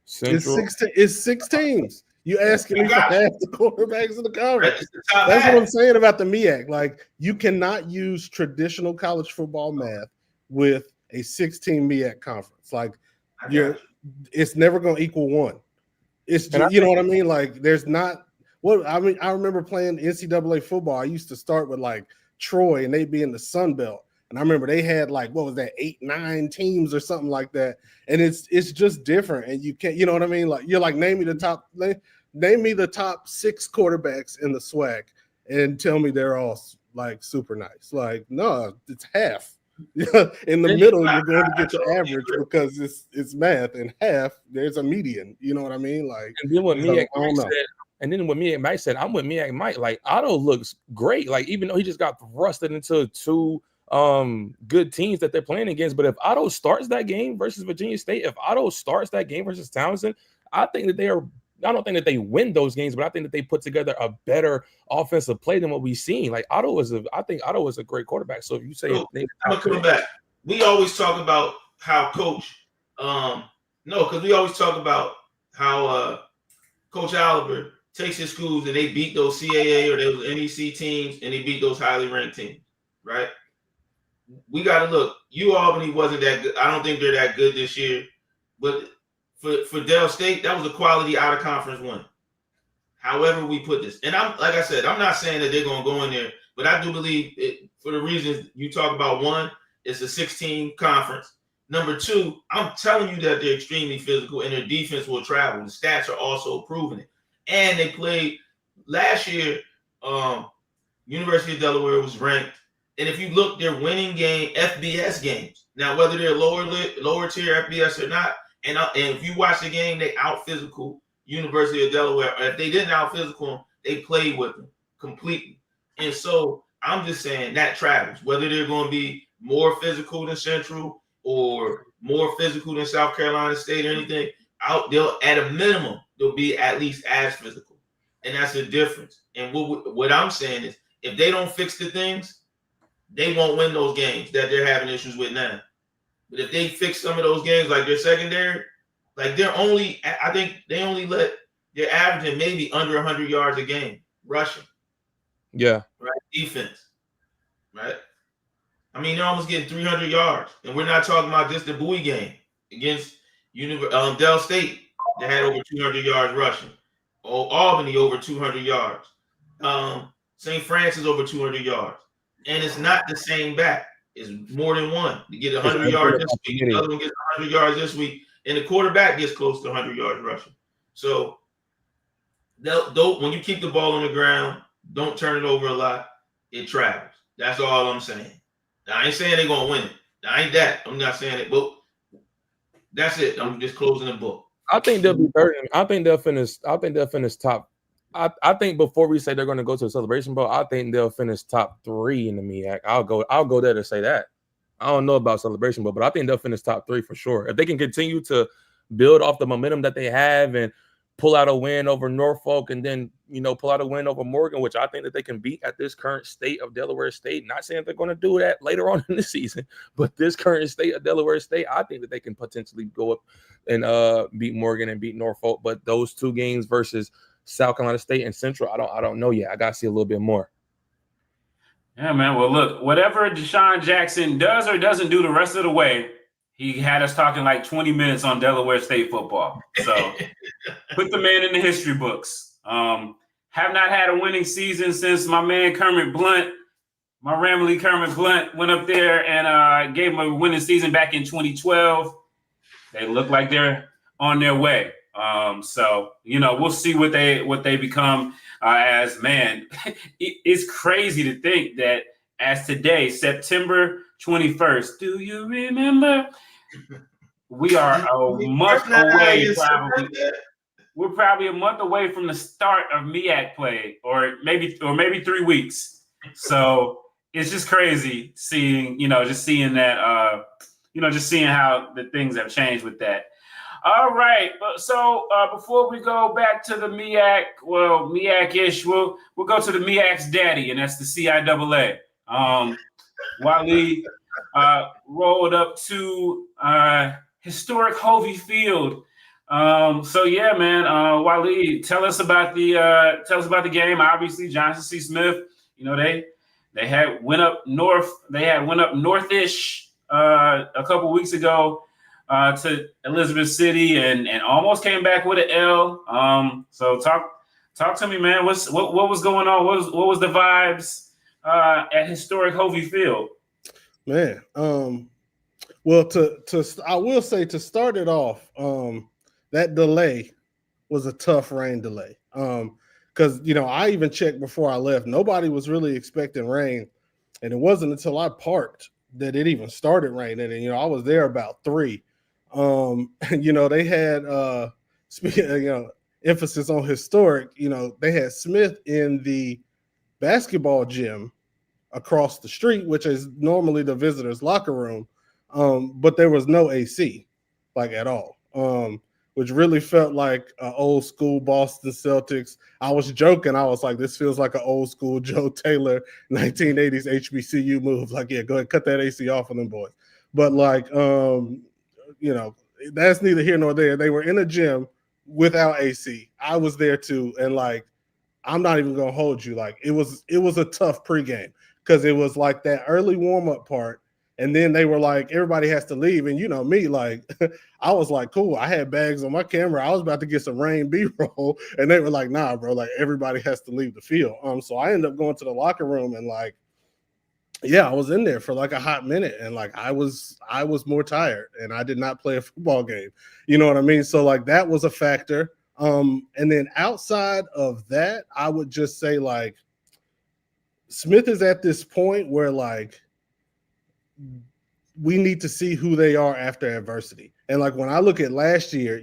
Central. It's 6 teams. You asking me for half the quarterbacks in the conference? That's what I'm saying about the MEAC. Like you cannot use traditional college football math with a 16 MEAC conference. Like it's never going to equal 1. It's just, you know what I mean? Like there's not. Well, I mean, I remember playing NCAA football. I used to start with like Troy, and they'd be in the Sun Belt. And I remember they had like, what was that, 8, 9 teams or something like that. And it's just different. And you can't, you know what I mean? Like you're like, name me the top 6 quarterbacks in the SWAC and tell me they're all like super nice. Like, no, it's half. In the middle, you're going to get your average because it's math, and half there's a median. You know what I mean? Like, and then what Mike said, I'm with Mike. Like Otto looks great. Like even though he just got thrusted into 2 good teams that they're playing against, but if Otto starts that game versus Virginia State, if Otto starts that game versus Townsend, I think that I don't think that they win those games, but I think that they put together a better offensive play than what we've seen. Like I think Otto was a great quarterback. So if you say I'm gonna come back. We always talk about how Coach because we always talk about how Coach Oliver takes his schools and they beat those CIAA or those NEC teams and they beat those highly ranked teams, right? We got to look. Albany wasn't that good. I don't think they're that good this year. But for Dell State, that was a quality out of conference win. However we put this, and I'm like I said, I'm not saying that they're going to go in there, but I do believe it for the reasons you talk about. 1, it's a 16 conference. Number 2, I'm telling you that they're extremely physical and their defense will travel. The stats are also proving it. And they played last year. University of Delaware was ranked, and if you look, they're winning FBS games. Now, whether they're lower tier FBS or not, and if you watch the game, they out physical University of Delaware. Or if they didn't out physical them, they played with them completely. And so I'm just saying that travels. Whether they're going to be more physical than Central or more physical than South Carolina State or anything, they'll at a minimum. They'll be at least as physical. And that's the difference. And what I'm saying is if they don't fix the things, they won't win those games that they're having issues with now. But if they fix some of those games, like their secondary, like they're averaging maybe under 100 yards a game rushing. Yeah. Right. Defense. Right. I mean, they're almost getting 300 yards. And we're not talking about just the Bowie game against Dell State. They had over 200 yards rushing. Albany over 200 yards. St. Francis over 200 yards. And it's not the same back. It's more than one. You get 100 yards this week. The other one gets 100 yards this week. and the quarterback gets close to 100 yards rushing. So when you keep the ball on the ground, don't turn it over a lot, it travels. That's all I'm saying. Now, I ain't saying they're going to win it. I ain't that. I'm not saying it, but that's it. I'm just closing the book. I think they'll be third. I think they'll finish top. I think before we say they're going to go to the Celebration Bowl, I think they'll finish top 3 in the MEAC. I'll go there to say that. I don't know about Celebration Bowl, but I think they'll finish top 3 for sure. If they can continue to build off the momentum that they have and pull out a win over Norfolk and then, pull out a win over Morgan, which I think that they can beat at this current state of Delaware State. Not saying they're going to do that later on in the season, but this current state of Delaware State, I think that they can potentially go up and beat Morgan and beat Norfolk. But those 2 games versus South Carolina State and Central, I don't know yet. I got to see a little bit more. Yeah, man. Well, look, whatever DeSean Jackson does or doesn't do the rest of the way, he had us talking like 20 minutes on Delaware State football. So put the man in the history books. Have not had a winning season since my man Kermit Blunt, my Ramley Kermit Blunt, went up there and gave him a winning season back in 2012. They look like they're on their way. So we'll see what they become. As man, it's crazy to think that as today, September 21st, do you remember? We are a month away, probably. We're probably a month away from the start of MEAC play, or maybe 3 weeks. So it's just crazy seeing, just seeing that, just seeing how the things have changed with that. All right. So before we go back to the MEAC, well, MEAC-ish, we'll go to the MEAC's daddy, and that's the CIAA. Wally rolled up to historic Hovey Field. So yeah, man. Wally, tell us about the game. Obviously, Johnson C. Smith. They had went up north. They had went up north-ish a couple weeks ago to Elizabeth City and almost came back with an L. So talk to me, man. What was going on? What was the vibes at historic Hovey Field? Man, well, I will say to start it off, that delay was a tough rain delay. Because I even checked before I left. Nobody was really expecting rain, and it wasn't until I parked that it even started raining. And I was there about 3. They had speaking, emphasis on historic. They had Smith in the basketball gym across the street, which is normally the visitors' locker room, but there was no AC, like at all, which really felt like an old school Boston Celtics. I was joking. I was like, this feels like an old school Joe Taylor 1980s HBCU move. Like, yeah, go ahead, cut that AC off of them boys. But like, that's neither here nor there. They were in a gym without AC. I was there too, and like, I'm not even gonna hold you. Like, it was a tough pregame because it was like that early warm up part, and then they were like, everybody has to leave, and me, like, I was like, cool. I had bags on my camera. I was about to get some rain B-roll, and they were like, nah, bro, like everybody has to leave the field. So I ended up going to the locker room and like, yeah, I was in there for like a hot minute, and like I was more tired, and I did not play a football game. You know what I mean? So like that was a factor. And then outside of that, I would just say like Smith is at this point where like we need to see who they are after adversity. And like when I look at last year,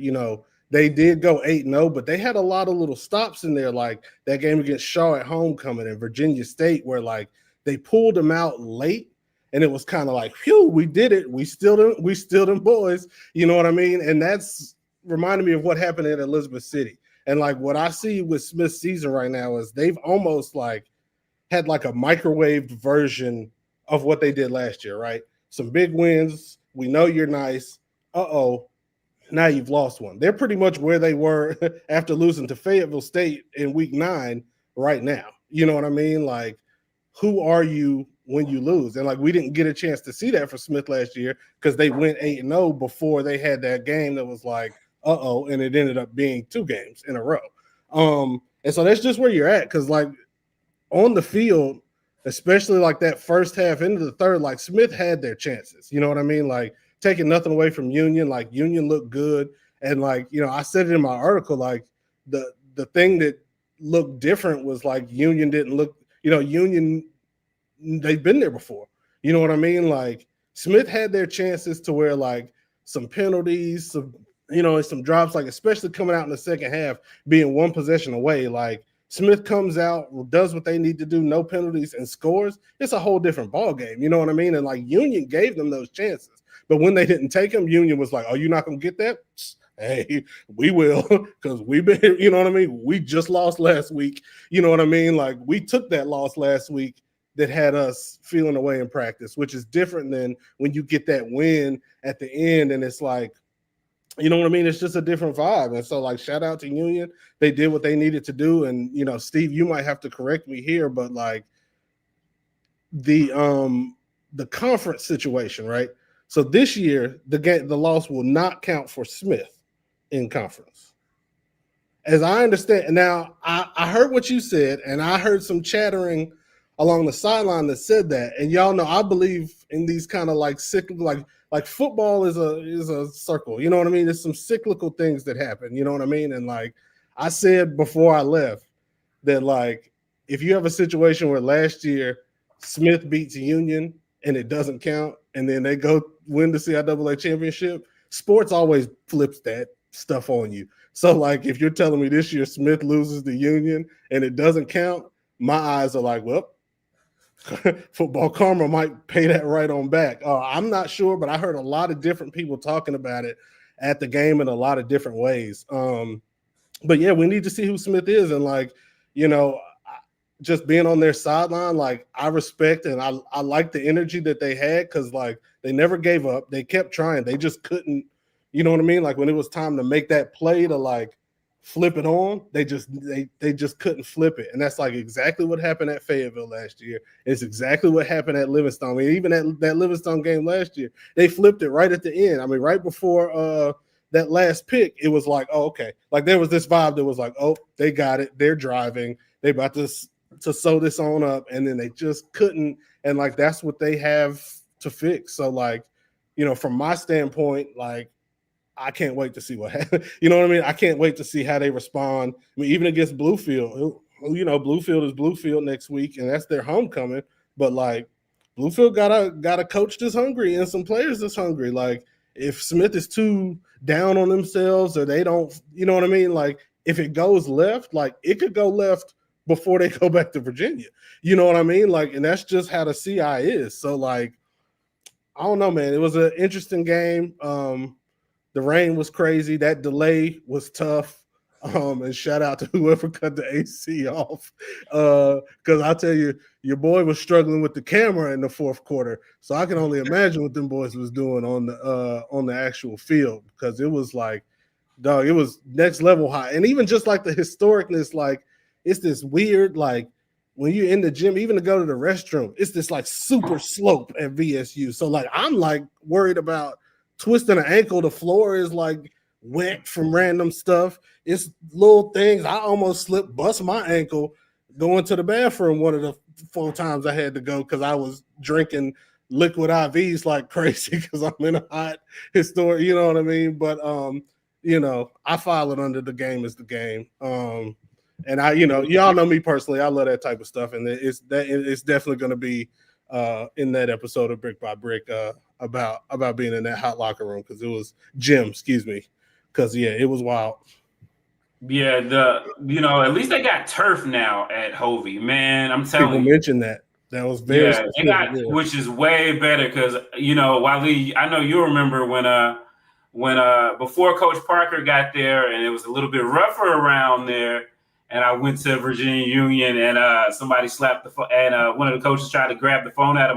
they did go 8-0, but they had a lot of little stops in there, like that game against Shaw at homecoming and Virginia State, where like they pulled them out late, and it was kind of like, phew, we did it. We still them boys. You know what I mean? And that's reminded me of what happened at Elizabeth City. And like what I see with Smith's season right now is they've almost like had like a microwaved version of what they did last year, right? Some big wins. We know you're nice. Uh-oh. Now you've lost one. They're pretty much where they were after losing to Fayetteville State in week 9 right now. You know what I mean? Like, who are you when you lose? And like we didn't get a chance to see that for Smith last year because they went 8-0 before they had that game that was like, uh-oh, and it ended up being 2 games in a row. And so that's just where you're at, because like on the field, especially like that first half into the third, like Smith had their chances. You know what I mean? Like taking nothing away from Union. Like Union looked good, and like I said it in my article. Like the thing that looked different was like Union didn't look. Union, they've been there before. You know what I mean? Like Smith had their chances to where like some penalties, some drops, like especially coming out in the second half, being one possession away. Like Smith comes out, does what they need to do, no penalties, and scores. It's a whole different ball game. You know what I mean? And like Union gave them those chances, but when they didn't take them, Union was like, "Oh, you're not gonna get that? Hey, we will, because we've been, you know what I mean? We just lost last week. You know what I mean? Like we took that loss last week that had us feeling away in practice, which is different than when you get that win at the end and it's like, you know what I mean? It's just a different vibe. And so like, shout out to Union. They did what they needed to do. And, Steve, you might have to correct me here, but like the conference situation, right? So this year, the loss will not count for Smith in conference. As I understand, now I heard what you said, and I heard some chattering along the sideline that said that. And y'all know I believe in these kind of like cyclical, like football is a circle. You know what I mean? There's some cyclical things that happen. You know what I mean? And like I said before I left, that like if you have a situation where last year Smith beats Union and it doesn't count, and then they go win the CIAA championship, sports always flips that stuff on you. So like if you're telling me this year Smith loses the Union and it doesn't count, my eyes are like, well, football karma might pay that right on back. I'm not sure, but I heard a lot of different people talking about it at the game in a lot of different ways. But yeah, we need to see who Smith is. And like, just being on their sideline, like I respect and I like the energy that they had, because like they never gave up. They kept trying. They just couldn't, you know what I mean? Like when it was time to make that play to like flip it on, they just couldn't flip it. And that's like exactly what happened at Fayetteville last year. It's exactly what happened at Livingstone. I mean, even at that Livingstone game last year, they flipped it right at the end. I mean, right before that last pick, it was like, oh, okay. Like there was this vibe that was like, oh, they got it. They're driving. They about to sew this on up. And then they just couldn't. And like, that's what they have to fix. So like, from my standpoint, like, I can't wait to see what happens. You know what I mean? I can't wait to see how they respond. I mean, even against Bluefield, Bluefield is Bluefield next week, and that's their homecoming. But like, Bluefield got a coach that's hungry and some players that's hungry. Like, if Smith is too down on themselves or they don't, you know what I mean? Like, if it goes left, like it could go left before they go back to Virginia. You know what I mean? Like, and that's just how the CI is. So like, I don't know, man. It was an interesting game. The rain was crazy. That delay was tough. And shout out to whoever cut the AC off. Because I'll tell you, your boy was struggling with the camera in the fourth quarter. So I can only imagine what them boys was doing on the actual field, because it was like, dog, it was next level high. And even just like the historicness, like it's this weird, like when you're in the gym, even to go to the restroom, it's this like super slope at VSU. So like I'm like worried about twisting an ankle. The floor is like wet from random stuff. It's little things. I almost slipped, bust my ankle going to the bathroom one of the 4 times I had to go, because I was drinking liquid IVs like crazy because I'm in a hot historic, you know what I mean? But I file it under the game is the game. And y'all know me personally, I love that type of stuff, and it's definitely going to be in that episode of Brick by Brick about being in that hot locker room, because it was because it was wild. Yeah, at least they got turf now at Hovey, man. I'm telling you. People mentioned that. That was very specific, which is way better, because Wally, I know you remember when before Coach Parker got there and it was a little bit rougher around there, and I went to Virginia Union and somebody slapped the phone, and one of the coaches tried to grab the phone out of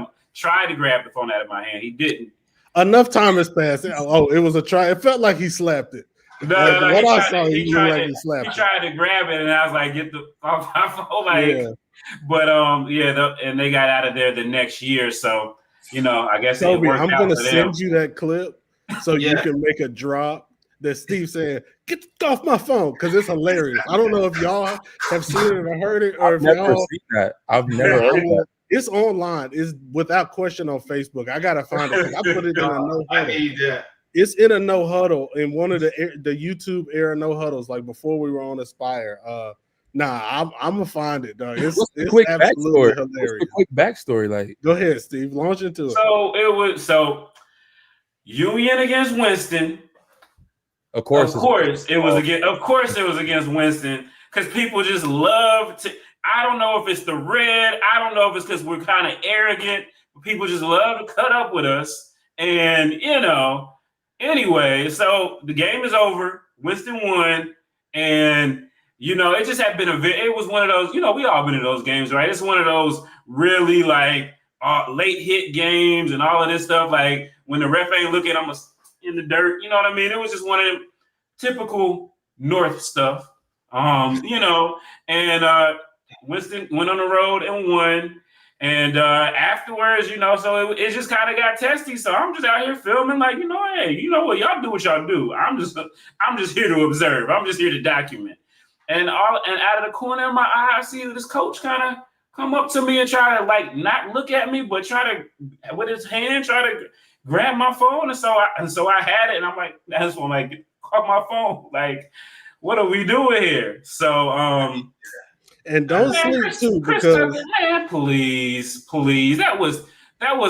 my hand. He didn't. Enough time has passed. Oh, it was a try. It felt like he slapped it. He tried to grab it, and I was like, "Get the off my phone!" Like, yeah. But and they got out of there the next year. So I guess Cobi, I'm gonna send you that clip so you can make a drop that Steve saying, "Get off my phone," because it's hilarious. I don't know if y'all have seen it or heard it, or I've never seen that. I've never heard that. It's online. It's without question on Facebook. I gotta find it. I put it in a no I huddle. need that. It's in a no huddle in one of the YouTube era no huddles, like before we were on Aspire. I'm gonna find it, dog. It's quick absolutely backstory? hilarious. What's the quick backstory? Like, Go ahead, Steve. Launch into it. So Union against Winston. of course it was against Winston because people just love to. I don't know if it's the red. I don't know if it's because we're kind of arrogant. People just love to cut up with us, and anyway. So the game is over. Winston won, and it just had been it was one of those. We all been in those games, right? It's one of those really like late hit games and all of this stuff. Like when the ref ain't looking, I'm in the dirt. You know what I mean? It was just one of them typical North stuff. And Winston went on the road and won. And afterwards, so it just kind of got testy. So I'm just out here filming, like, hey, what, y'all do what y'all do. I'm just here to observe. I'm just here to document. And out of the corner of my eye, I see this coach kind of come up to me and try to like not look at me, but try to with his hand try to grab my phone. And so I had it, and I'm like, that's when I caught my phone. Like, what are we doing here? So and don't sleep too, because please, that was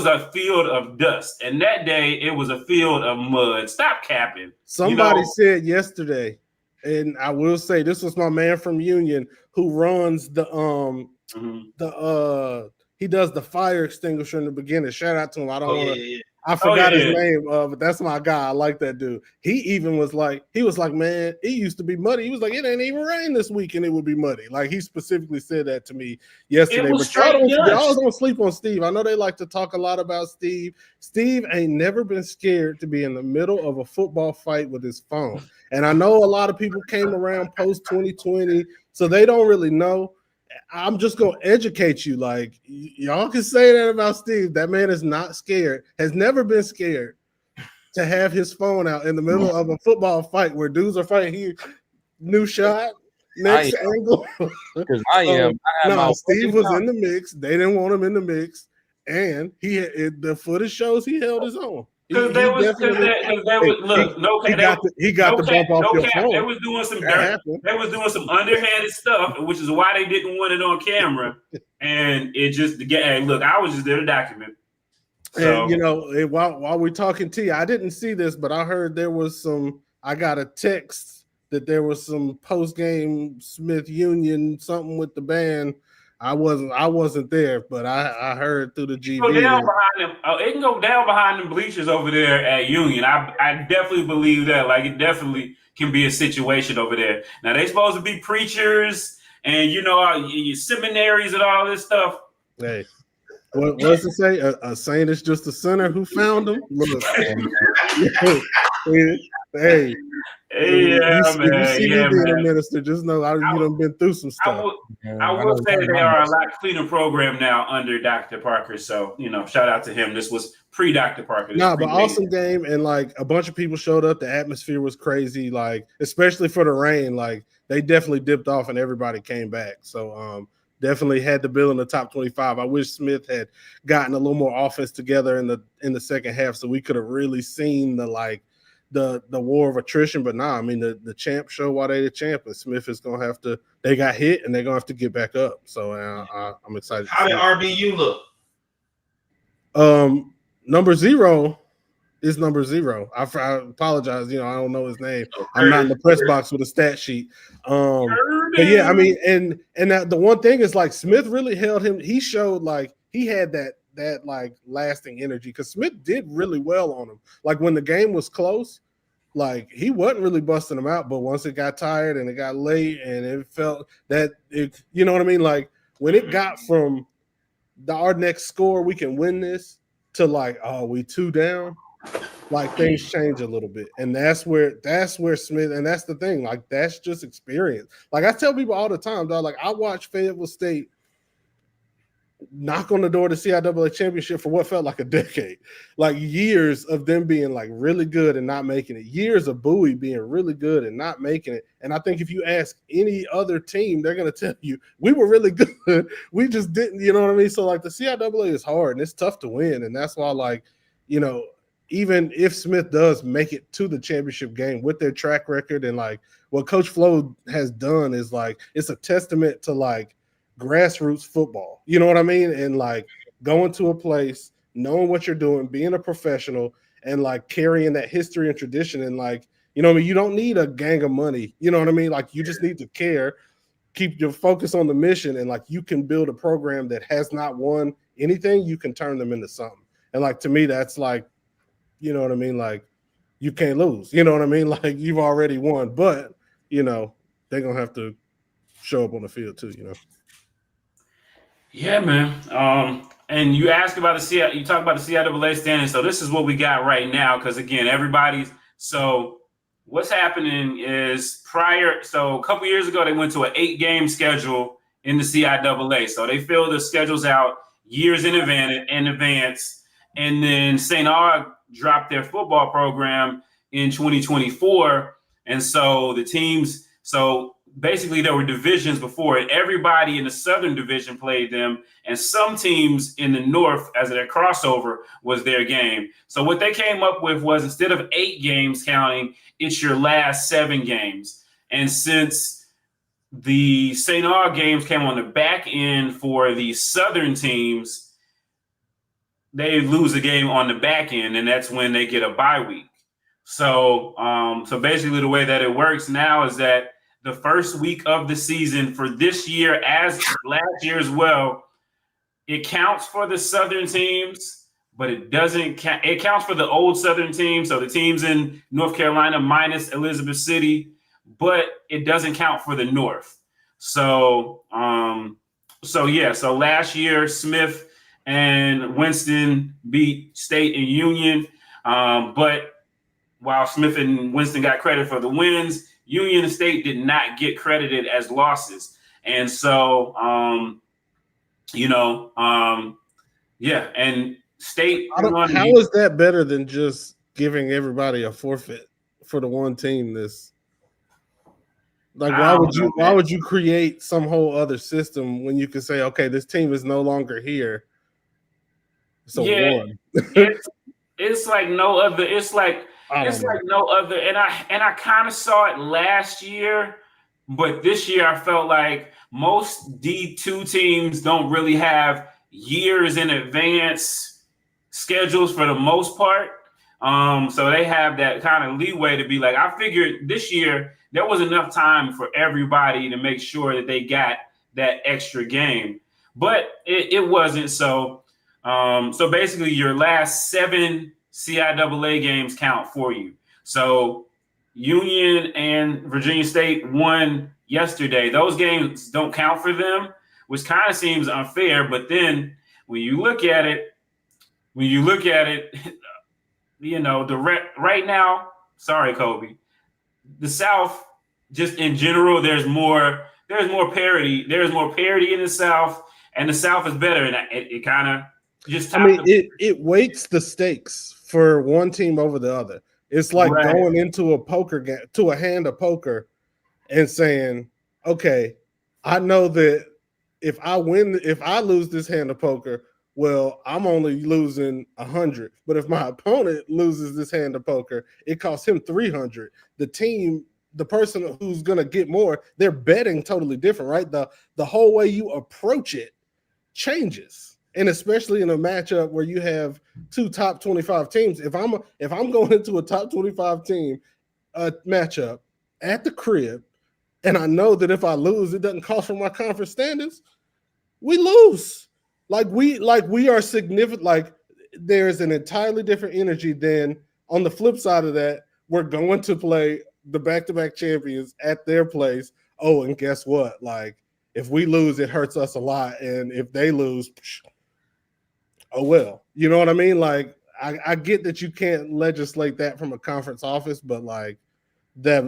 a field of dust, and that day it was a field of mud. Stop capping. Somebody said yesterday, and I will say this was my man from Union who runs the he does the fire extinguisher in the beginning. Shout out to him. I forgot his name, but that's my guy. I like that dude. He even was like, man, it used to be muddy. He was like, it ain't even rain this week and it would be muddy. Like he specifically said that to me yesterday. But y'all don't sleep on Steve. I know they like to talk a lot about Steve. Steve ain't never been scared to be in the middle of a football fight with his phone. And I know a lot of people came around post 2020, so they don't really know. I'm just going to educate you. Like, y'all can say that about Steve. That man is not scared, has never been scared to have his phone out in the middle of a football fight where dudes are fighting. New shot, next angle. Because Steve was in the mix. They didn't want him in the mix. And the footage shows he held his own. He got the bump off your phone. They was doing some dirt. They was doing some underhanded stuff, which is why they didn't want it on camera. And it just look, I was just there to document. So. And while we're talking T, I didn't see this, but I heard there was I got a text that there was some post-game Smith Union something with the band. I wasn't there, but I heard through the GB. It can go down behind them bleachers over there at Union. I definitely believe that. Like, it definitely can be a situation over there. Now, they supposed to be preachers and, your seminaries and all this stuff. Hey, what does it say? A saint is just a sinner who found them? Look. Hey. Yeah, man. You see me being a minister, just know you done been through some stuff. I will say they are a lot cleaner program now under Dr. Parker. So, shout out to him. This was pre-Dr. Parker. But awesome game. And like a bunch of people showed up. The atmosphere was crazy, like especially for the rain. Like they definitely dipped off and everybody came back. So definitely had to build in the top 25. I wish Smith had gotten a little more offense together in the second half so we could have really seen the war of attrition, but the champ show why they the champ, and Smith is gonna have to. They got hit, and they're gonna have to get back up. So I'm excited. How did RBU look? Number 0 is number 0. I apologize. I don't know his name. I'm not in the press box with a stat sheet. But yeah, and the one thing is like Smith really held him. He showed like he had that like lasting energy because Smith did really well on him. Like when the game was close, like he wasn't really busting him out, but once it got tired and it got late and it felt that it, you know what I mean? Like when it got from our next score, we can win this to like, oh, we 2 down, like things change a little bit. And that's where Smith, and that's the thing, like that's just experience. Like I tell people all the time, dog, like I watch Fayetteville State knock on the door to CIAA championship for what felt like a decade, like years of them being like really good and not making it, years of Bowie being really good and not making it. And I think if you ask any other team, they're going to tell you we were really good. We just didn't, you know what I mean? So like the CIAA is hard and it's tough to win. And that's why, like, you know, even if Smith does make it to the championship game with their track record and like what Coach Flo has done is like, it's a testament to like grassroots football, you know what I mean? And like going to a place, knowing what you're doing, being a professional, and like carrying that history and tradition. And like, you know what I mean? You don't need a gang of money, you know what I mean? Like you just need to care, keep your focus on the mission, and like you can build a program that has not won anything, you can turn them into something. And like to me, that's like, you know what I mean? Like you can't lose, you know what I mean? Like you've already won, but you know, they're gonna have to show up on the field too, you know. Yeah, man. And you ask about you talk about the CIAA standings. So this is what we got right now. Cause again, so what's happening is so a couple years ago, they went to an 8-game schedule in the CIAA. So they fill the schedules out years in advance. And then St. Aug dropped their football program in 2024. And so basically there were divisions before it. Everybody in the Southern Division played them, and some teams in the North, as their crossover, was their game. So what they came up with was, instead of 8 games counting, it's your last 7 games. And since the St. Aug games came on the back end for the Southern teams, they lose a game on the back end, and that's when they get a bye week. So basically the way that it works now is that the first week of the season for this year, as last year as well, it counts for the Southern teams, but it doesn't count. It counts for the old Southern teams, so the teams in North Carolina minus Elizabeth City, but it doesn't count for the North. So last year Smith and Winston beat State and Union, but while Smith and Winston got credit for the wins, Union and State did not get credited as losses. And so, and State. How is that better than just giving everybody a forfeit for the one team? Why would you create some whole other system when you can say, okay, this team is no longer here? So one. it's like no other. It's like no other, and I kind of saw it last year, but this year I felt like most D2 teams don't really have years in advance schedules for the most part. So they have that kind of leeway to be like, I figured this year there was enough time for everybody to make sure that they got that extra game, but it wasn't. So basically your last 7 CIAA games count for you. So Union and Virginia State won yesterday. Those games don't count for them, which kind of seems unfair. But then when you look at it, you know, right now, sorry, Cobi, the South, just in general, there's more parity. There's more parity in the South, and the South is better. And it kind of just, it weights the stakes for one team over the other. It's like going into a poker game, to a hand of poker, and saying, okay, I know that if I lose this hand of poker, well, I'm only losing 100. But if my opponent loses this hand of poker, it costs him 300. The person who's going to get more, they're betting totally different, right? The whole way you approach it changes. And especially in a matchup where you have 2 top 25 teams, if I'm going into a top 25 team matchup at the crib, and I know that if I lose, it doesn't cost for my conference standings, we lose. Like we are significant. Like there's an entirely different energy than on the flip side of that. We're going to play the back-to-back champions at their place. Oh, and guess what? Like if we lose, it hurts us a lot, and if they lose, oh well, you know what I mean? Like I get that you can't legislate that from a conference office, but like that,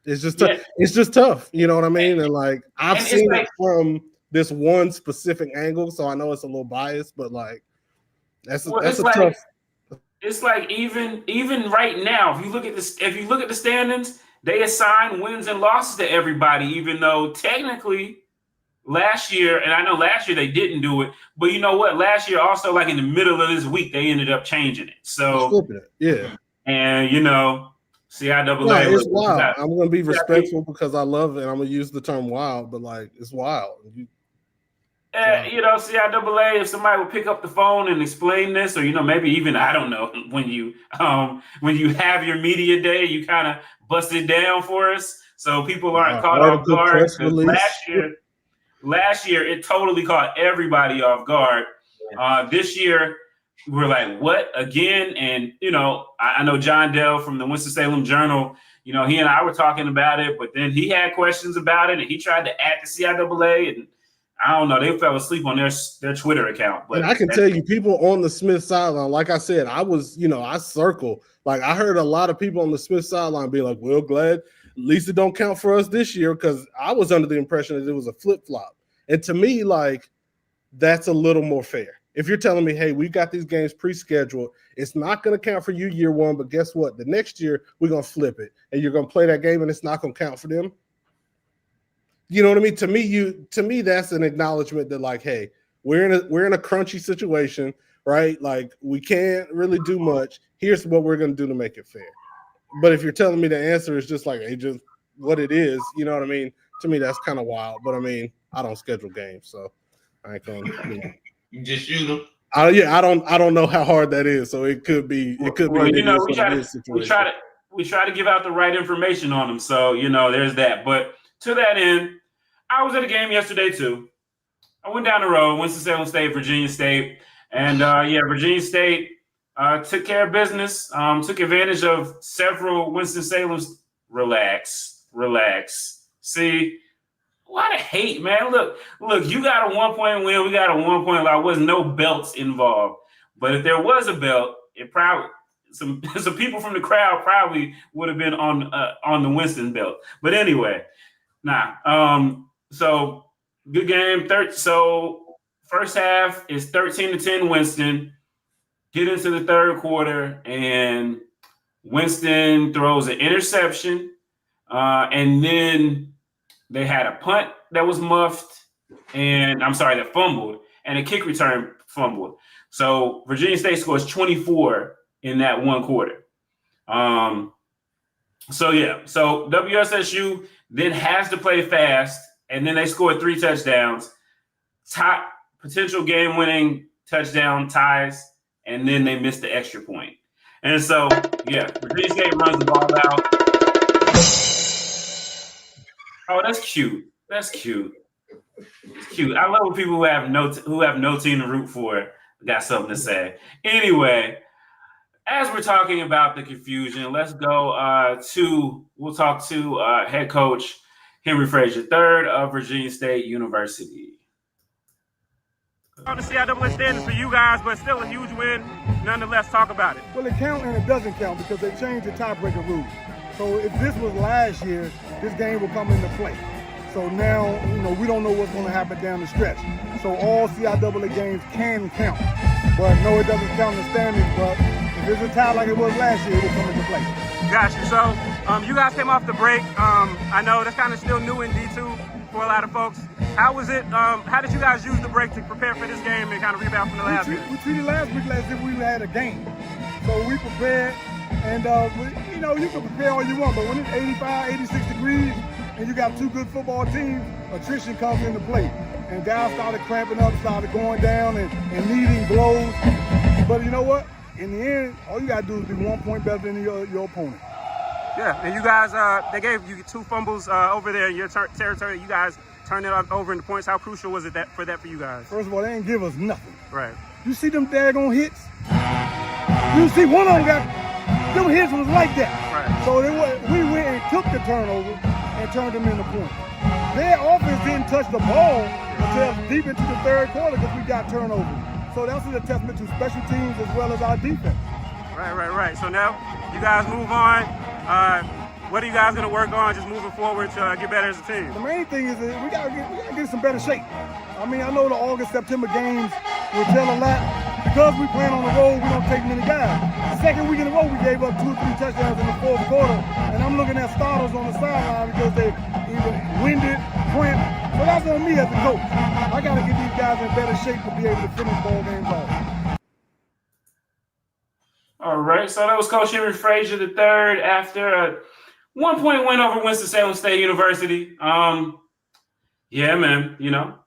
it's just tough. It's just tough. You know what I mean? And like I've seen it from this one specific angle, so I know it's a little biased, but like that's it's a like, tough. It's like even right now, if you look at the standings, they assign wins and losses to everybody, even though technically last year, and I know last year they didn't do it, but you know what? Last year also, like in the middle of this week, they ended up changing it. So yeah, and you know, CIAA. Yeah, it's wild. I'm gonna be respectful because I love it, and I'm gonna use the term wild, but like it's wild. You know, CIAA, if somebody would pick up the phone and explain this, or you know, maybe even I don't know, when you have your media day, you kind of bust it down for us so people aren't caught off guard. Last year it totally caught everybody off guard. This year we're like, what again? And you know, I know John Dell from the Winston-Salem Journal, you know, he and I were talking about it, but then he had questions about it and he tried to add the CIAA, and I don't know, they fell asleep on their Twitter account. But and I can tell you, people on the Smith sideline, like I said, I circle. Like I heard a lot of people on the Smith sideline be like, "Well, glad at least it don't count for us this year," because I was under the impression that it was a flip flop. And to me, like that's a little more fair. If you're telling me, "Hey, we got these games pre-scheduled, it's not going to count for you year one, but guess what? The next year we're going to flip it, and you're going to play that game, and it's not going to count for them." You know what I mean? To me, that's an acknowledgement that like, hey, we're in a crunchy situation, right? Like we can't really do much. Here's what we're going to do to make it fair. But if you're telling me the answer is just like, hey, just what it is, you know what I mean? To me, that's kind of wild. But I mean, I don't schedule games, so I can't. You know. You just shoot them. I don't know how hard that is. So it could be. Well, you know, we try to give out the right information on them. So you know, there's that. But to that end, I was at a game yesterday too. I went down the road, Winston-Salem State, Virginia State, and Virginia State took care of business. Took advantage of several Winston-Salem's. Relax. See, why the hate, man? Look, you got a 1-point win. We got a 1-point loss. There was no belts involved. But if there was a belt, it probably some people from the crowd probably would have been on the Winston belt. But anyway, so good game. So first half is 13-10 Winston. Get into the third quarter, and Winston throws an interception, and then they had a punt that was muffed, that fumbled, and a kick return fumbled. So Virginia State scores 24 in that one quarter. So WSSU then has to play fast, and then they scored 3 touchdowns, top potential game-winning touchdown ties, and then they missed the extra point. And so, Virginia State runs the ball out. Oh, that's cute. It's cute. I love when people who have no team to root for got something to say. Anyway, as we're talking about the confusion, let's go we'll talk to head coach Henry Frazier III of Virginia State University. On the CIAA standings for you guys, but still a huge win. Nonetheless, talk about it. Well, it counts and it doesn't count because they changed the tiebreaker rule. So if this was last year, this game will come into play. So now, we don't know what's going to happen down the stretch. So all CIAA games can count. But no, it doesn't count in the standings. But if it's a tie like it was last year, it will come into play. Gotcha. So you guys came off the break. I know that's kind of still new in D2 for a lot of folks. How was it? How did you guys use the break to prepare for this game and kind of rebound from the last week? We treated last week as if we had a game. So we prepared, and you can prepare all you want, but when it's 85, 86 degrees, and you got 2 good football teams, attrition comes into play. And guys started cramping up, started going down and needing blows. But you know what? In the end, all you got to do is be 1 point better than your opponent. Yeah, and you guys, they gave you 2 fumbles over there in your territory. You guys turned it over into points. How crucial was it for you guys? First of all, they didn't give us nothing. Right. You see them daggone hits? You see one of them them hits was like that. Right. So we went and took the turnover and turned them into points. Their offense didn't touch the ball until deep into the third quarter because we got turnovers. So that's a testament to special teams as well as our defense. Right. So now you guys move on. What are you guys going to work on just moving forward to get better as a team? The main thing is that we gotta get some better shape. I mean, I know the August, September games will tell a lot. Because we playing on the road, we don't take many guys. The second week in a row, we gave up 2 or 3 touchdowns in the fourth quarter, and I'm looking at starters on the sideline because they either winded, cramped. So that's on me as a coach. I got to get these guys in better shape to be able to finish ball games off. All right, so that was Coach Henry Frazier III after a 1-point win over Winston-Salem State University. Yeah, man,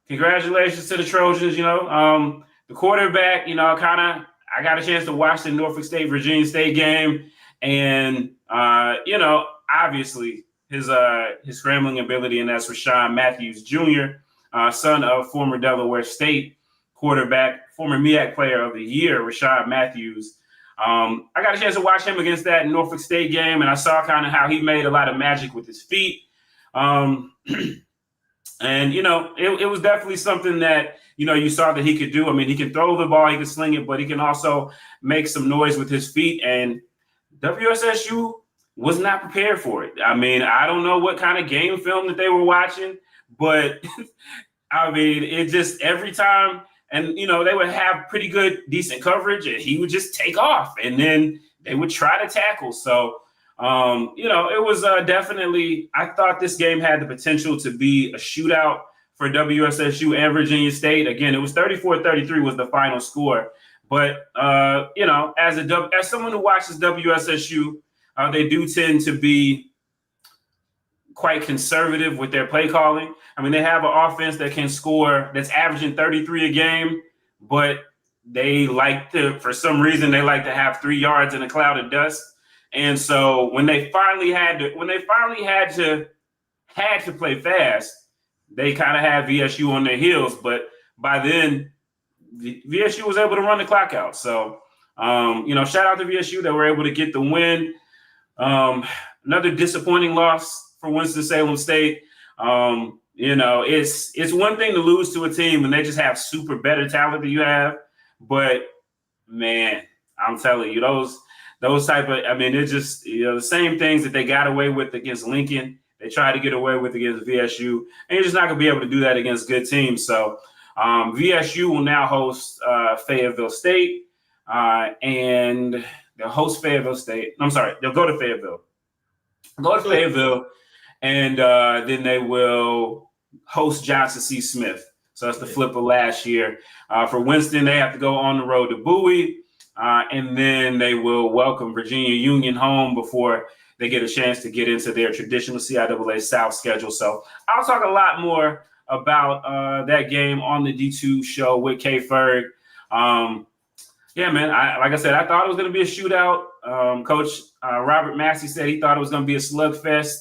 congratulations to the Trojans, the quarterback, I got a chance to watch the Norfolk State, Virginia State game. And, obviously his scrambling ability, and that's Rashawn Matthews Jr., son of former Delaware State quarterback, former MEAC player of the year, Rashawn Matthews. I got a chance to watch him against that Norfolk State game, and I saw kind of how he made a lot of magic with his feet. And, it was definitely something that, you saw that he could do. I mean, he can throw the ball, he can sling it, but he can also make some noise with his feet. And WSSU was not prepared for it. I mean, I don't know what kind of game film that they were watching, but I mean, it just every time, and, they would have pretty good, decent coverage, and he would just take off, and then they would try to tackle. So, it was definitely, I thought this game had the potential to be a shootout for WSSU and Virginia State. Again, it was 34-33 was the final score. But, as someone who watches WSSU, they do tend to be quite conservative with their play calling. I mean, they have an offense that can score, that's averaging 33 a game, but they for some reason, they like to have 3 yards in a cloud of dust. And so when they finally had to play fast, they kind of had VSU on their heels. But by then, VSU was able to run the clock out. So, shout out to VSU that were able to get the win. Another disappointing loss for Winston-Salem State. It's one thing to lose to a team and they just have super better talent than you have. But, man, I'm telling you, those type of, it's just, the same things that they got away with against Lincoln, they tried to get away with against VSU, and you're just not going to be able to do that against good teams. So VSU will now host Fayetteville State, and they'll host Fayetteville State. I'm sorry, they'll go to Fayetteville. And then they will host Johnson C. Smith. So that's the flip of last year. For Winston, they have to go on the road to Bowie. And then they will welcome Virginia Union home before they get a chance to get into their traditional CIAA South schedule. So I'll talk a lot more about that game on the D2 show with K. Ferg. Yeah, man, like I said, I thought it was going to be a shootout. Coach Robert Massey said he thought it was going to be a slugfest.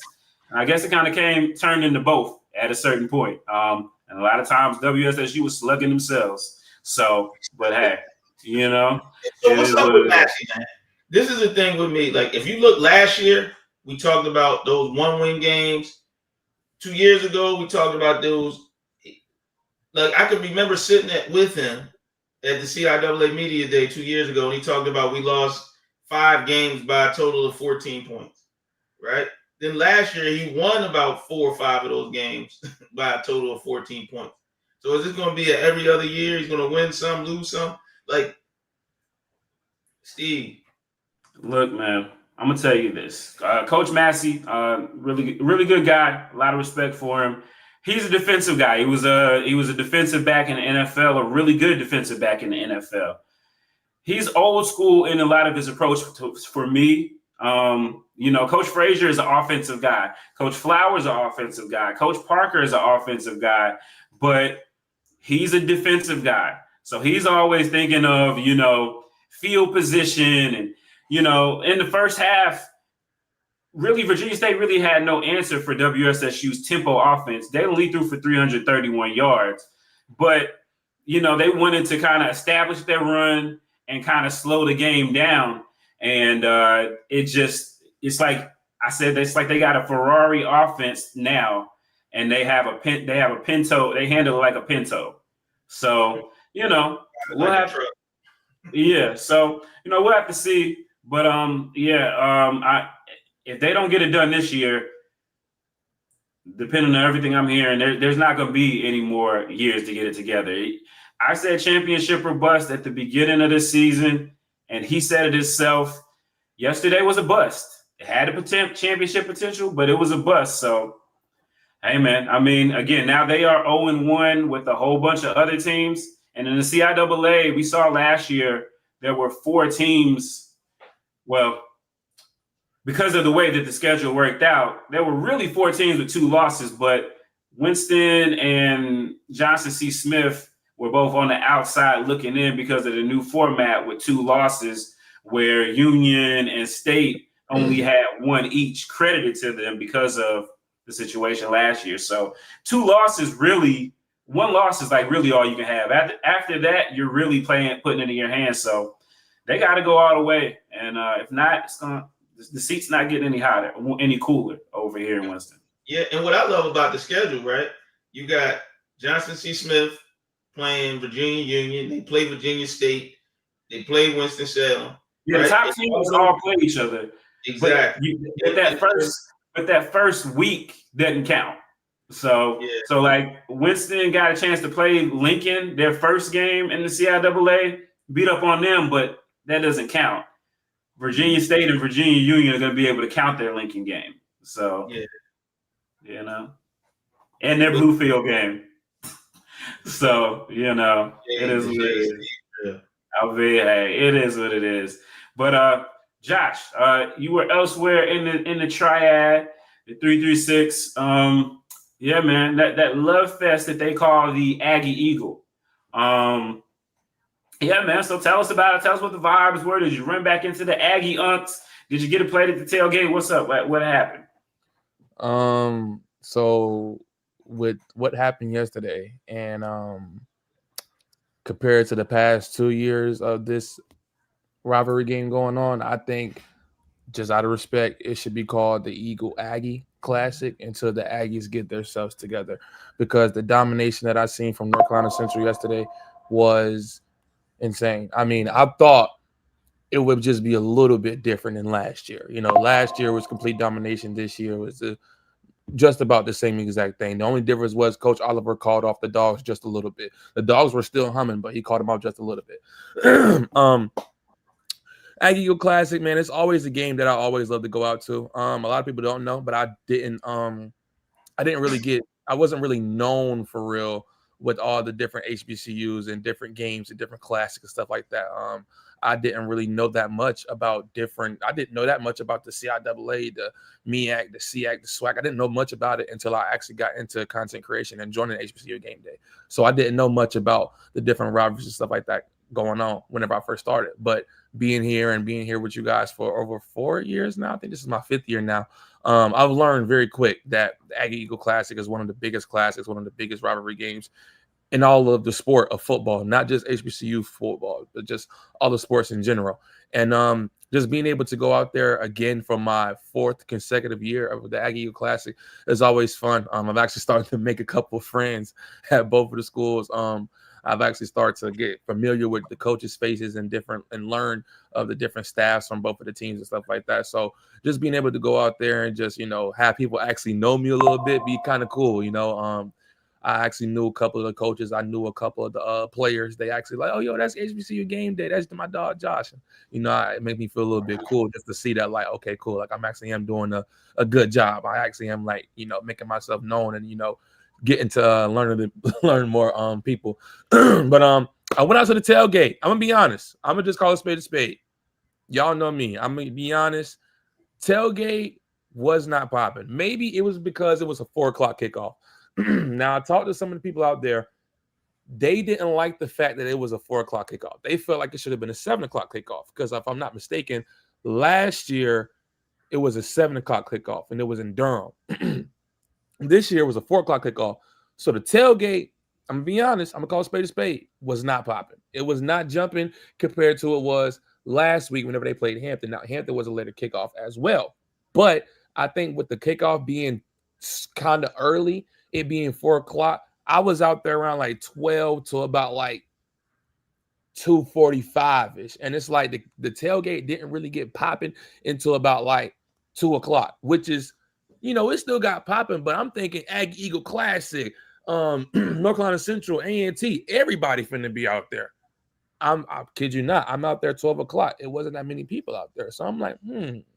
I guess it kind of turned into both at a certain point. And a lot of times WSSU was slugging themselves. So, but hey, So what's up with Massey, man? This is the thing with me. Like, if you look last year, we talked about those 1-win games. 2 years ago, we talked about those. Like, I could remember sitting with him at the CIAA Media Day 2 years ago, and he talked about we lost 5 games by a total of 14 points, right? Then last year, he won about 4 or 5 of those games by a total of 14 points. So is this going to be every other year? He's going to win some, lose some? Like, Steve. Look, man, I'm gonna tell you this. Coach Massey, really good guy. A lot of respect for him. He's a defensive guy. He was a defensive back in the NFL, a really good defensive back in the NFL. He's old school in a lot of his approach for me. Coach Frazier is an offensive guy. Coach Flowers is an offensive guy. Coach Parker is an offensive guy, but he's a defensive guy. So he's always thinking of, field position and, in the first half, really, Virginia State really had no answer for WSSU's tempo offense. They only threw for 331 yards. But, they wanted to kind of establish their run and kind of slow the game down. And it's like I said, it's like they got a Ferrari offense now, and they have a Pinto. They handle it like a Pinto. So, we'll have – yeah. So, we'll have to see. But if they don't get it done this year, depending on everything I'm hearing, there's not going to be any more years to get it together. I said championship or bust at the beginning of the season, and he said it himself. Yesterday was a bust. It had a championship potential, but it was a bust. So, hey, man, I mean, again, now they are 0-1 with a whole bunch of other teams. And in the CIAA, we saw last year there were 4 teams. Well, because of the way that the schedule worked out, there were really 4 teams with 2 losses, but Winston and Johnson C. Smith were both on the outside looking in because of the new format with 2 losses, where Union and State only had 1 each credited to them because of the situation last year. So 2 losses, really, 1 loss is like really all you can have. After that, you're really putting it in your hands. So they got to go all the way. And if not, the seat's not getting any hotter, any cooler over here in Winston. Yeah, and what I love about the schedule, right? You got Johnson C. Smith playing Virginia Union. They play Virginia State. They play Winston-Salem. Yeah, right? The top teams all play each other. Exactly. But that first week doesn't count. So, So like Winston got a chance to play Lincoln, their first game in the CIAA, beat up on them, but that doesn't count. Virginia State and Virginia Union are going to be able to count their Lincoln game. So, you know, and their Bluefield game. So, you know, it is what it is. It is what it is. But Josh, you were elsewhere in the triad, the 336. Yeah, man, that love fest that they call the Aggie Eagle. Yeah, man. So tell us about it. Tell us what the vibes were. Did you run back into the Aggie Unks? Did you get a plate at the tailgate? What's up? What happened? So with what happened yesterday and compared to the past 2 years of this rivalry game going on, I think just out of respect, it should be called the Eagle Aggie Classic until the Aggies get themselves together, because the domination that I seen from North Carolina Central yesterday was insane. I mean, I thought it would just be a little bit different than last year. You know, last year was complete domination. This year was just about the same exact thing. The only difference was Coach Oliver called off the Dogs just a little bit. The Dogs were still humming, but he called them off just a little bit. Aggie Eagle Classic, man, it's always a game that I always love to go out to. A lot of people don't know, but I wasn't really known for real with all the different HBCUs and different games and different classics and stuff like that. I didn't really know that much about I didn't know that much about the CIAA, the MEAC, the SEAC, the SWAC. I didn't know much about it until I actually got into content creation and joining HBCU Game Day. So I didn't know much about the different rivalries and stuff like that going on whenever I first started. But being here with you guys for over 4 years now, I think this is my 5th year now, I've learned very quick that the Aggie Eagle Classic is one of the biggest classics, one of the biggest rivalry games in all of the sport of football, not just HBCU football, but just all the sports in general. And just being able to go out there again for my 4th consecutive year of the Aggie Eagle Classic is always fun. I've actually started to make a couple of friends at both of the schools. I've actually started to get familiar with the coaches' faces and learn of the different staffs from both of the teams and stuff like that. So just being able to go out there and just, have people actually know me a little bit be kind of cool. I actually knew a couple of the coaches. I knew a couple of the players. They actually like, oh, yo, that's HBCU Game Day. That's my dog, Josh. It made me feel a little bit cool just to see that, like, okay, cool. Like, I'm actually doing a good job. I actually am, like, making myself known and, getting to learn more people. But I went out to the tailgate. I'm going to be honest. I'm going to just call a spade. Y'all know me. I'm going to be honest. Tailgate was not popping. Maybe it was because it was a 4:00 kickoff. Now, I talked to some of the people out there. They didn't like the fact that it was a 4:00 kickoff. They felt like it should have been a 7:00 kickoff because, if I'm not mistaken, last year it was a 7:00 kickoff and it was in Durham. This year was a 4:00 kickoff. So the tailgate, I'm going to be honest, I'm going to call a spade, was not popping. It was not jumping compared to it was last week whenever they played Hampton. Now, Hampton was a later kickoff as well. But I think with the kickoff being kind of early, it being 4:00, I was out there around like 12 to about like 2:45-ish. And it's like the tailgate didn't really get popping until about like 2:00, which is, it still got popping, but I'm thinking Aggie Eagle Classic, North Carolina Central, A&T, everybody finna be out there. I kid you not, I'm out there 12 o'clock. It wasn't that many people out there. So I'm like,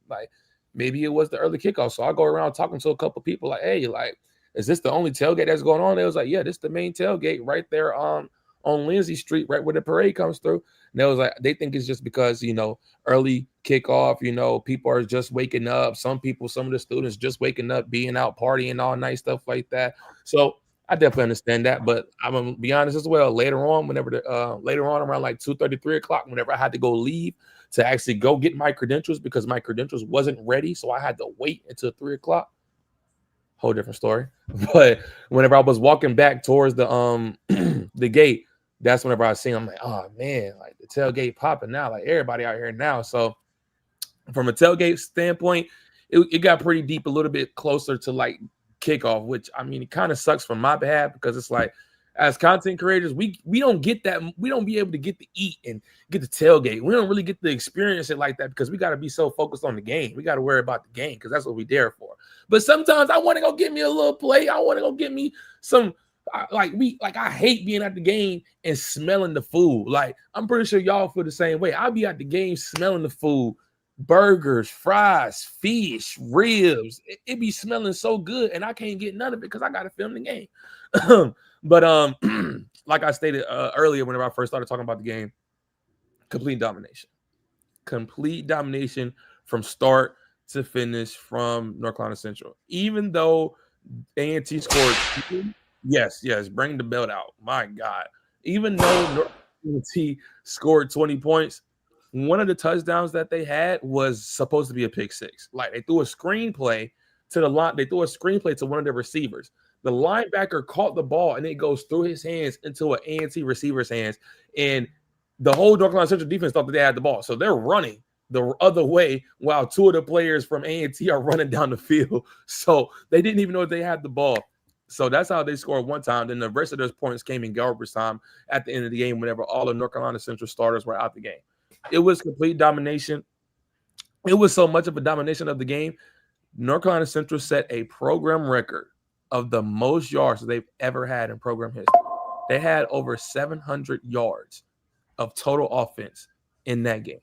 like maybe it was the early kickoff. So I go around talking to a couple people like, hey, like, is this the only tailgate that's going on? They was like, yeah, this is the main tailgate right there on Lindsay Street, right where the parade comes through. And they was like, they think it's just because, early kickoff, people are just waking up. Some of the students just waking up, being out partying all night, stuff like that. So I definitely understand that. But I'm going to be honest as well. Later on, around like 2:30, 3 o'clock, whenever I had to go leave to actually go get my credentials because my credentials wasn't ready. So I had to wait until 3 o'clock. Whole different story. But whenever I was walking back towards the the gate, that's whenever I seen, I'm like, oh man, like the tailgate popping now, like everybody out here now. So from a tailgate standpoint, it got pretty deep, a little bit closer to like kickoff, which I mean, it kind of sucks from my behalf because it's like, as content creators, we don't get that. We don't be able to get to eat and get the tailgate. We don't really get to experience it like that because we got to be so focused on the game. We got to worry about the game because that's what we there for. But sometimes I want to go get me a little plate. I want to go get me some. I hate being at the game and smelling the food. Like I'm pretty sure y'all feel the same way. I'll be at the game smelling the food, burgers, fries, fish, ribs. It be smelling so good, and I can't get none of it because I got to film the game. But like I stated earlier, whenever I first started talking about the game, complete domination from start to finish from North Carolina Central. Even though A&T scored, yes, bring the belt out. My God, even though A&T scored 20 points, one of the touchdowns that they had was supposed to be a pick six. Like they threw a screenplay to the line. They threw a screenplay to one of the receivers. The linebacker caught the ball and it goes through his hands into an A&T receiver's hands. And the whole North Carolina Central defense thought that they had the ball. So they're running the other way while two of the players from A&T are running down the field. So they didn't even know if they had the ball. So that's how they scored one time. Then the rest of those points came in garbage time at the end of the game whenever all the North Carolina Central starters were out the game. It was complete domination. It was so much of a domination of the game. North Carolina Central set a program record of the most yards they've ever had in program history. They had over 700 yards of total offense in that game,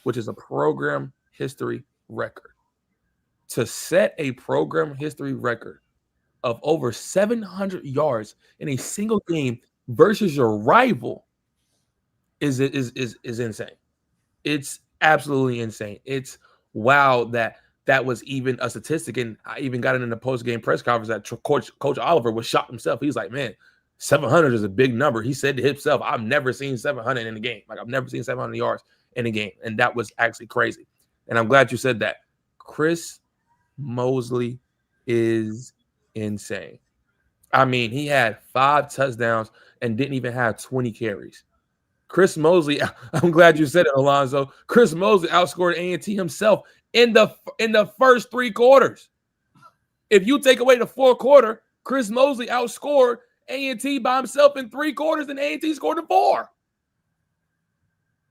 which is a program history record. To set a program history record of over 700 yards in a single game versus your rival is insane. It's absolutely insane. It's wow that was even a statistic. And I even got it in the post-game press conference that Coach Oliver was shocked himself. He's like, man, 700 is a big number. He said to himself, I've never seen 700 in a game. Like, I've never seen 700 yards in a game. And that was actually crazy. And I'm glad you said that. Chris Mosley is insane. I mean, he had 5 touchdowns and didn't even have 20 carries. Chris Mosley, I'm glad you said it, Alonzo. Chris Mosley outscored A&T himself in the first 3 quarters. If you take away the 4th quarter, Chris Mosley outscored A&T by himself in 3 quarters, and A&T scored in 4.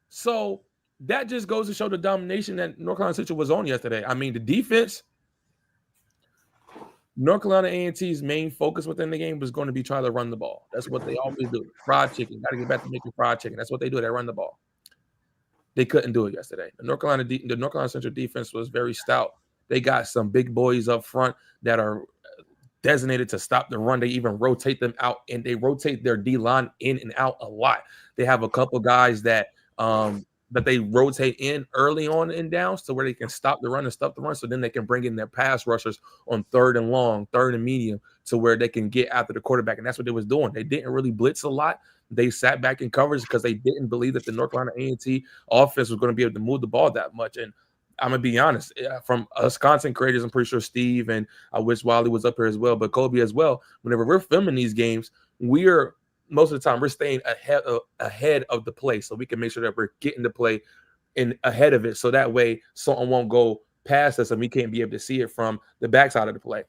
So that just goes to show the domination that North Carolina Central was on yesterday. I mean, the defense, North Carolina A&T's main focus within the game was going to be trying to run the ball. That's what they always do. Fried chicken. Got to get back to making fried chicken. That's what they do. They run the ball. They couldn't do it yesterday. The North Carolina Central defense was very stout. They got some big boys up front that are designated to stop the run. They even rotate them out, and they rotate their D-line in and out a lot. They have a couple guys that they rotate in early on and downs to where they can stop the run and stuff the run, so then they can bring in their pass rushers on 3rd and long, 3rd and medium, to where they can get after the quarterback. And that's what they was doing. They didn't really blitz a lot. They sat back in coverage because they didn't believe that the North Carolina A&T offense was going to be able to move the ball that much. And I'm going to be honest, from us content creators, I'm pretty sure Steve, and I wish Wiley was up here as well, but Cobi as well, whenever we're filming these games, most of the time we're staying ahead of the play so we can make sure that we're getting the play in ahead of it, so that way something won't go past us and we can't be able to see it from the backside of the play.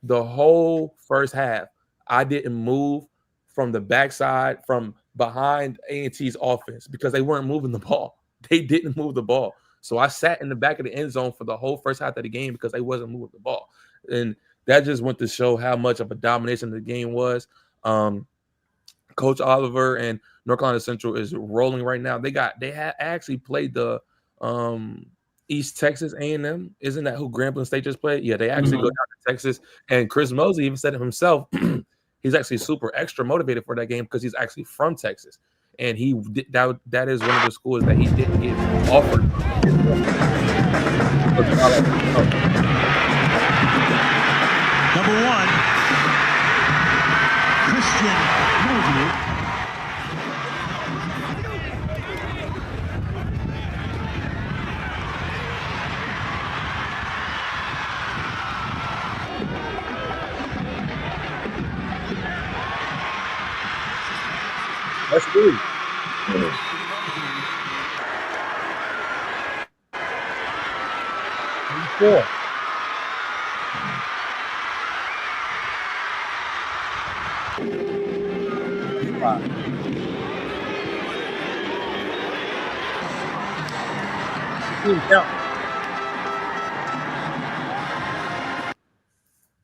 The whole first half, I didn't move from the backside, from behind A&T's offense, because they weren't moving the ball. They didn't move the ball. So I sat in the back of the end zone for the whole first half of the game because they wasn't moving the ball. And that just went to show how much of a domination the game was. Coach Oliver and North Carolina Central is rolling right now. They actually played the East Texas A&M. Isn't that who Grambling State just played? Yeah, they actually go down to Texas. And Chris Mosley even said it himself. He's actually super extra motivated for that game because he's actually from Texas. And that is one of the schools that he didn't get offered. Number 1, Christian Mosley. That's good. Cool.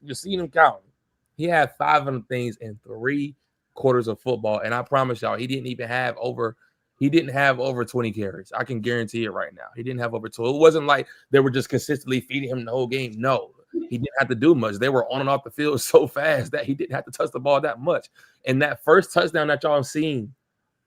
You seen him count. He had 5 of them things in 3 quarters of football, and I promise y'all, he didn't have over 20 carries. I can guarantee it right now. He didn't have over 2. It wasn't like they were just consistently feeding him the whole game. No, he didn't have to do much. They were on and off the field so fast that he didn't have to touch the ball that much. And that first touchdown that y'all have seen,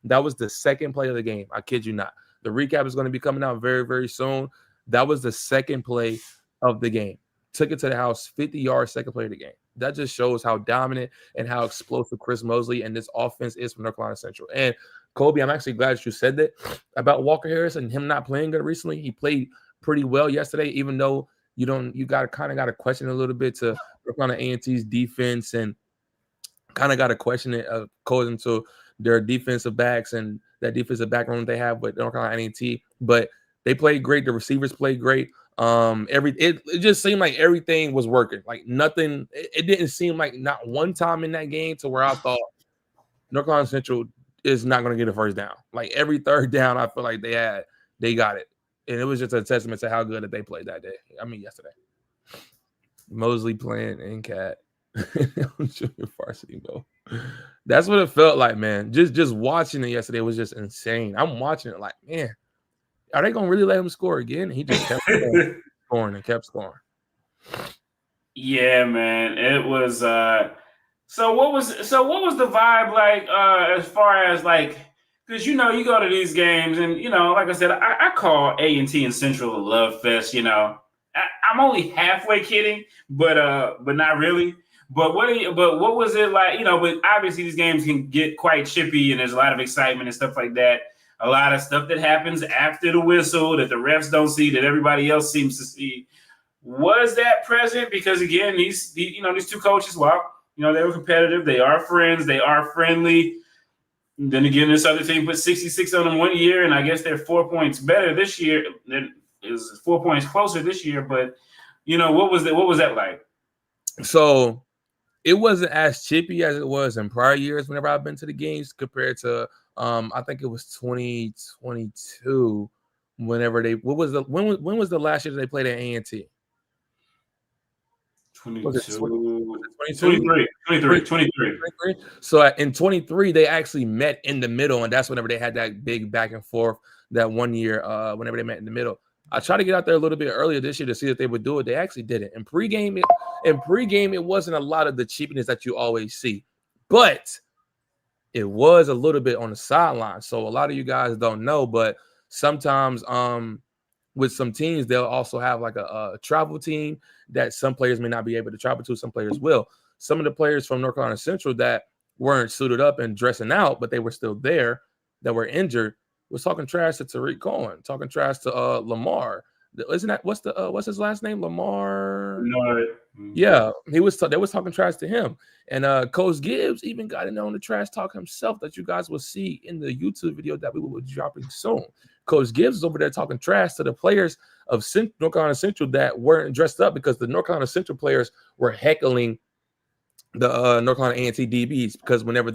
that was the second play of the game. I kid you not. The recap is going to be coming out very, very soon. That was the second play of the game. Took it to the house, 50 yards, second play of the game. That just shows how dominant and how explosive Chris Mosley and this offense is from North Carolina Central. And Cobi, I'm actually glad that you said that about Walker Harris and him not playing good recently. He played pretty well yesterday, even though you got to question a little bit to North Carolina A&T's defense and kind of got to question it according to their defensive backs and that defensive background they have with North Carolina A&T. But they played great. The receivers played great. It just seemed like everything was working. Like nothing. It didn't seem like not one time in that game to where I thought North Carolina Central is not going to get a first down. Like every third down, I feel like they got it, and it was just a testament to how good that they played that day. I mean, yesterday. Mosley playing NCAT on junior varsity, bro. That's what it felt like, man. Just watching it yesterday was just insane. I'm watching it like, man, are they gonna really let him score again? And he just kept scoring and kept scoring. Yeah, man. It was so what was the vibe like as far as like, because you go to these games and like I said, I call A&T and Central a love fest. I'm only halfway kidding, but not really. But what was it like? But obviously these games can get quite chippy and there's a lot of excitement and stuff like that. A lot of stuff that happens after the whistle that the refs don't see, that everybody else seems to see. Was that present? Because again, these two coaches, they were competitive. They are friends. They are friendly. And then again, this other team put 66 on them one year, and I guess they're 4 points better this year. It was 4 points closer this year. But what was that like? So it wasn't as chippy as it was in prior years whenever I've been to the games compared to I think it was 2022 whenever when was the last year they played at A&T? 23. So in 23 they actually met in the middle, and that's whenever they had that big back and forth that one year whenever they met in the middle. I tried to get out there a little bit earlier this year to see if they would do it. They actually didn't. In pregame, it wasn't a lot of the cheapness that you always see, but it was a little bit on the sideline. So a lot of you guys don't know, but sometimes with some teams, they'll also have like a travel team that some players may not be able to travel to. Some players will. Some of the players from North Carolina Central that weren't suited up and dressing out, but they were still there, that were injured, was talking trash to Tariq Cohen, talking trash to Lamar. Isn't that what's his last name? Lamar. No. Yeah, they was talking trash to him, and Coach Gibbs even got in on the trash talk himself that you guys will see in the YouTube video that we will be dropping soon. Coach Gibbs is over there talking trash to the players of North Carolina Central that weren't dressed up because the North Carolina Central players were heckling the North Carolina A&T DBs because whenever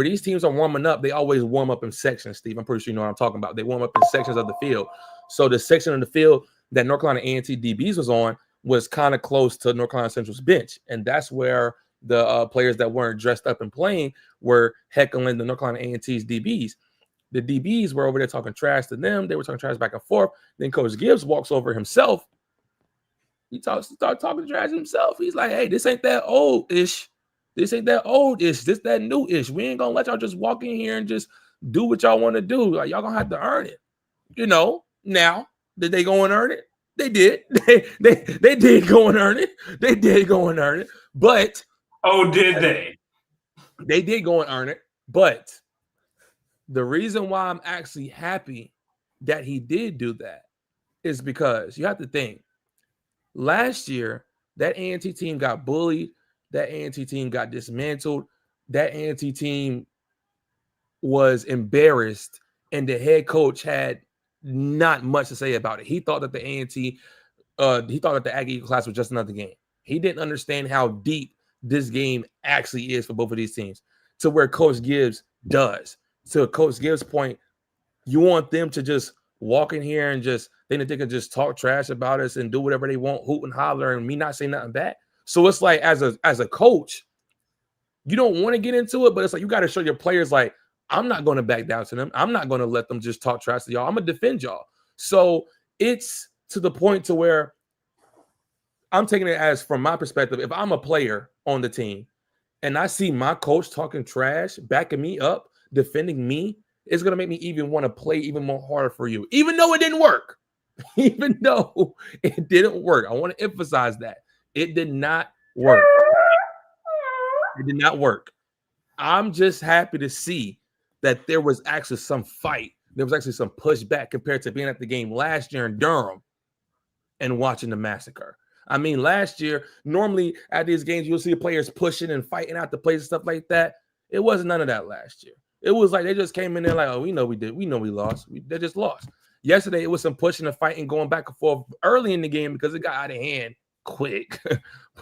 these teams are warming up, they always warm up in sections, Steve. I'm pretty sure you know what I'm talking about. They warm up in sections of the field. So the section of the field that North Carolina A&T DBs was on was kind of close to North Carolina Central's bench, and that's where the players that weren't dressed up and playing were heckling the North Carolina A&T's DBs. The DBs were over there talking trash to them. They were talking trash back and forth. Then Coach Gibbs walks over himself. He starts talking trash himself. He's like, hey, this ain't that old-ish. This ain't that old-ish. This that new-ish. We ain't going to let y'all just walk in here and just do what y'all want to do. Like, y'all going to have to earn it. Now, did they go and earn it? They did. They did go and earn it. They did go and earn it. But did they? They did go and earn it. But the reason why I'm actually happy that he did do that is because you have to think. Last year, that A&T team got bullied. That A&T team got dismantled. That A&T team was embarrassed, and the head coach had not much to say about it. He thought that the A&T, he thought that the Aggie class was just another game. He didn't understand how deep this game actually is for both of these teams, to where Coach Gibbs does. To Coach Gibbs' point, you want them to just walk in here and just think that they can just talk trash about us and do whatever they want, hoot and holler, and me not say nothing back. So it's like, as a coach, you don't want to get into it, but it's like you got to show your players, like, I'm not going to back down to them. I'm not going to let them just talk trash to y'all. I'm going to defend y'all. So it's to the point to where I'm taking it as, from my perspective, if I'm a player on the team and I see my coach talking trash, backing me up, defending me, it's going to make me even want to play even more harder for you, even though it didn't work. Even though it didn't work. I want to emphasize that. It did not work. It did not work. I'm just happy to see that there was actually some fight. There was actually some pushback compared to being at the game last year in Durham and watching the massacre. I mean, last year, normally at these games, you'll see the players pushing and fighting out the plays and stuff like that. It wasn't none of that last year. It was like they just came in there like, oh, we know we did. We know we lost. They just lost. Yesterday, it was some pushing and fighting going back and forth early in the game because it got out of hand quick.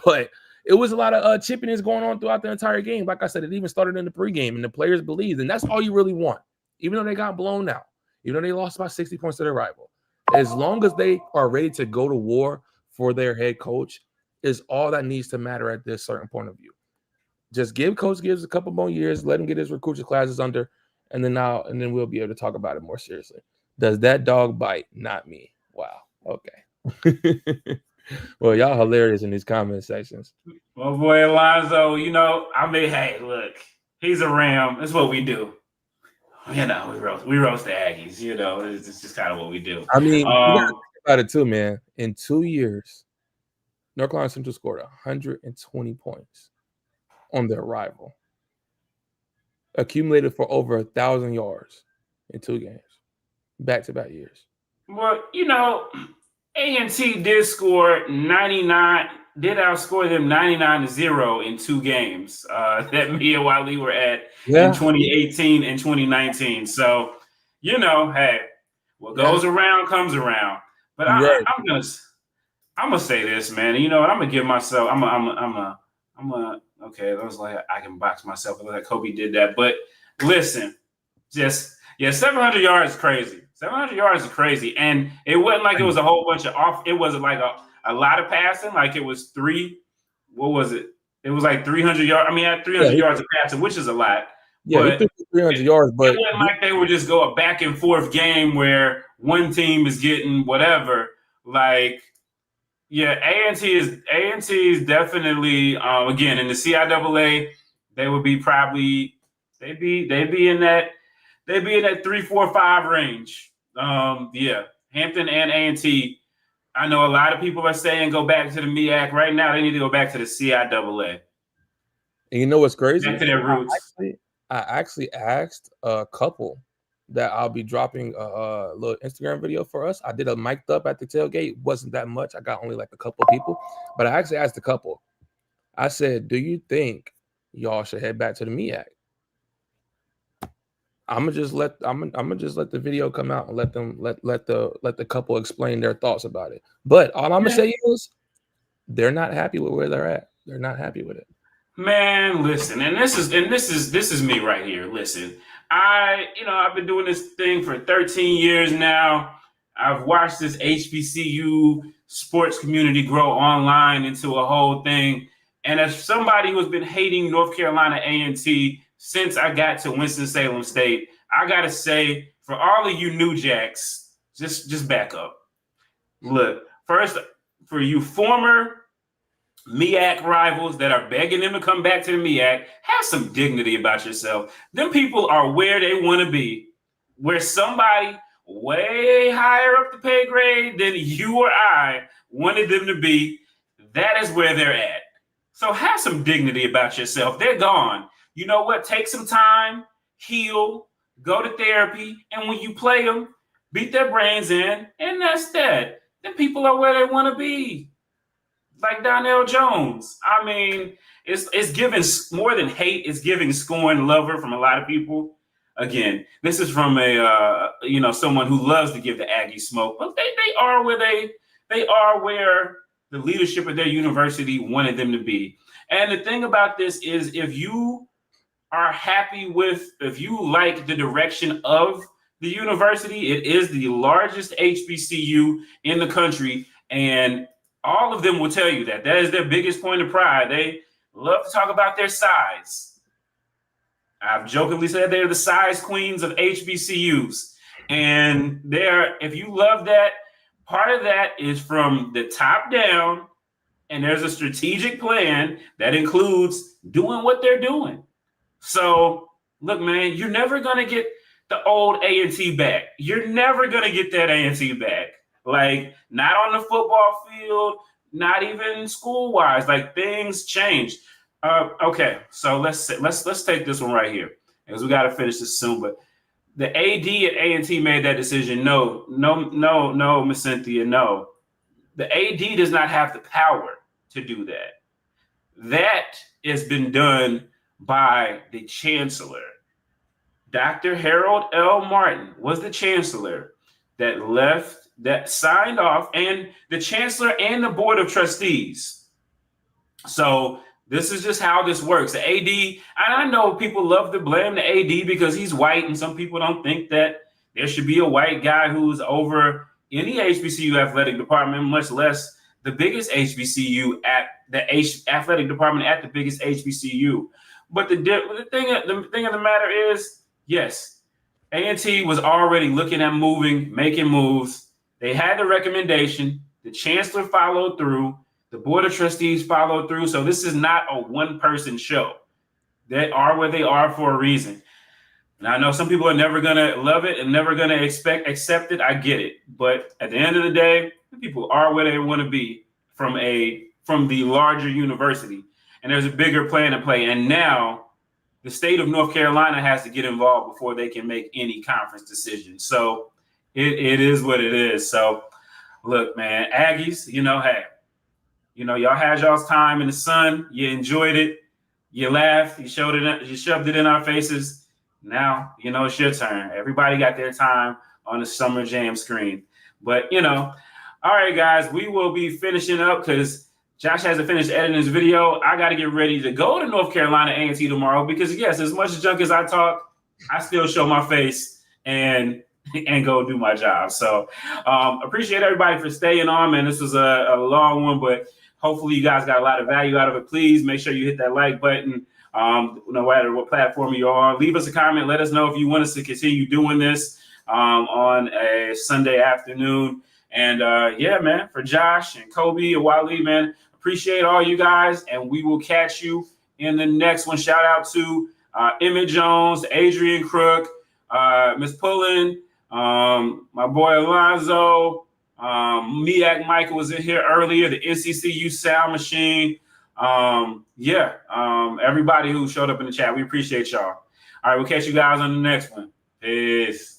But it was a lot of chippiness going on throughout the entire game. Like I said, it even started in the pregame, and the players believed. And that's all you really want, even though they got blown out, even though they lost by 60 points to their rival. As long as they are ready to go to war for their head coach is all that needs to matter at this certain point of view. Just give Coach Gibbs a couple more years, let him get his recruiting classes under, and then we'll be able to talk about it more seriously. Does that dog bite? Not me. Wow. Okay. Well, y'all hilarious in these comment sections. Well, boy, Alonzo, hey, look, he's a Ram. That's what we do. We roast the Aggies. It's just kind of what we do. I mean, you gotta think about it too, man. In 2 years, North Carolina Central scored 120 points on their rival, accumulated for over 1,000 yards in 2 games, back-to-back years. Well, A&T did score 99, did outscore them 99-0 in 2 games that me and Wiley were at in 2018 and 2019. So, hey, what goes around comes around. But I'm gonna say this, man. You know what? I'm gonna give myself. Okay. I was like, I can box myself. Like Cobi did that. But listen, 700 yards is crazy. 700 yards is crazy, and it wasn't like it was a whole bunch of off. It wasn't like a lot of passing. Like it was 3. What was it? It was like 300 yards. I mean, at 300 yards of passing, which is a lot. Yeah, he 300 yards, but it wasn't like they would just go a back and forth game where one team is getting whatever. Like, yeah, A&T is definitely again in the CIAA. They would be probably they'd be in that 3, 4, 5 range. Hampton and A&T. I know a lot of people are saying go back to the MEAC. Right now, they need to go back to the CIAA. And you know what's crazy? Back to their roots. I actually asked a couple that I'll be dropping a little Instagram video for us. I did a mic'd up at the tailgate. It wasn't that much. I got only like a couple of people. But I actually asked a couple. I said, do you think y'all should head back to the MEAC? I'm gonna just let the video come out and let the couple explain their thoughts about it. But all I'm gonna say is they're not happy with where they're at. They're not happy with it. Man, listen, and this is me right here. Listen, I've been doing this thing for 13 years now. I've watched this HBCU sports community grow online into a whole thing. And as somebody who's been hating North Carolina A&T since I got to Winston-Salem State, I got to say, for all of you New Jacks, just back up. Look, first, for you former MEAC rivals that are begging them to come back to the MEAC, have some dignity about yourself. Them people are where they want to be, where somebody way higher up the pay grade than you or I wanted them to be. That is where they're at. So have some dignity about yourself. They're gone. You know what? Take some time, heal, go to therapy, and when you play them, beat their brains in, and that's that. Then people are where they want to be. Like Donnell Jones. I mean, it's giving more than hate. It's giving scorn, lover from a lot of people. Again, this is from a someone who loves to give the Aggie smoke, but they are where they are where the leadership of their university wanted them to be. And the thing about this is, if you are if you like the direction of the university, it is the largest HBCU in the country, and all of them will tell you that is their biggest point of pride. They love to talk about their size. I've jokingly said they're the size queens of HBCUs. And if you love that, part of that is from the top down, and there's a strategic plan that includes doing what they're doing. So, look, man, you're never going to get the old A&T back. You're never going to get that A&T back. Like, not on the football field, not even school-wise. Like, things change. Okay, so let's take this one right here, because we got to finish this soon. But the AD at A&T made that decision. No, Miss Cynthia, no. The AD does not have the power to do that. That has been done by the chancellor. Dr. Harold L. Martin was the chancellor that signed off, and the chancellor and the board of trustees. So this is just how this works. The AD, and I know people love to blame the AD because he's white, and some people don't think that there should be a white guy who's over any HBCU athletic department, much less the biggest HBCU at the athletic department at the biggest HBCU. But the thing of the matter is, yes, A&T was already looking at making moves. They had the recommendation. The chancellor followed through. The board of trustees followed through. So this is not a one-person show. They are where they are for a reason. And I know some people are never going to love it and never going to accept it. I get it. But at the end of the day, people are where they want to be from the larger university. And there's a bigger plan to play. And now the state of North Carolina has to get involved before they can make any conference decisions. So it is what it is. So look, man, Aggies, hey, y'all had y'all's time in the sun. You enjoyed it. You laughed. You shoved it in our faces. Now, it's your turn. Everybody got their time on the Summer Jam screen. But, all right, guys, we will be finishing up because Josh hasn't finished editing his video. I got to get ready to go to North Carolina A&T tomorrow because, yes, as much junk as I talk, I still show my face and go do my job. So appreciate everybody for staying on, man. This was a long one, but hopefully you guys got a lot of value out of it. Please make sure you hit that like button. No matter what platform you're on, leave us a comment. Let us know if you want us to continue doing this on a Sunday afternoon. And yeah, man, for Josh and Cobi and Wally, man, appreciate all you guys. And we will catch you in the next one. Shout out to Emmett Jones, Adrian Crook, Miss Pullen, my boy Alonzo, Miak Michael was in here earlier, the NCCU sound machine. Everybody who showed up in the chat, we appreciate y'all. All right, we'll catch you guys on the next one. Peace.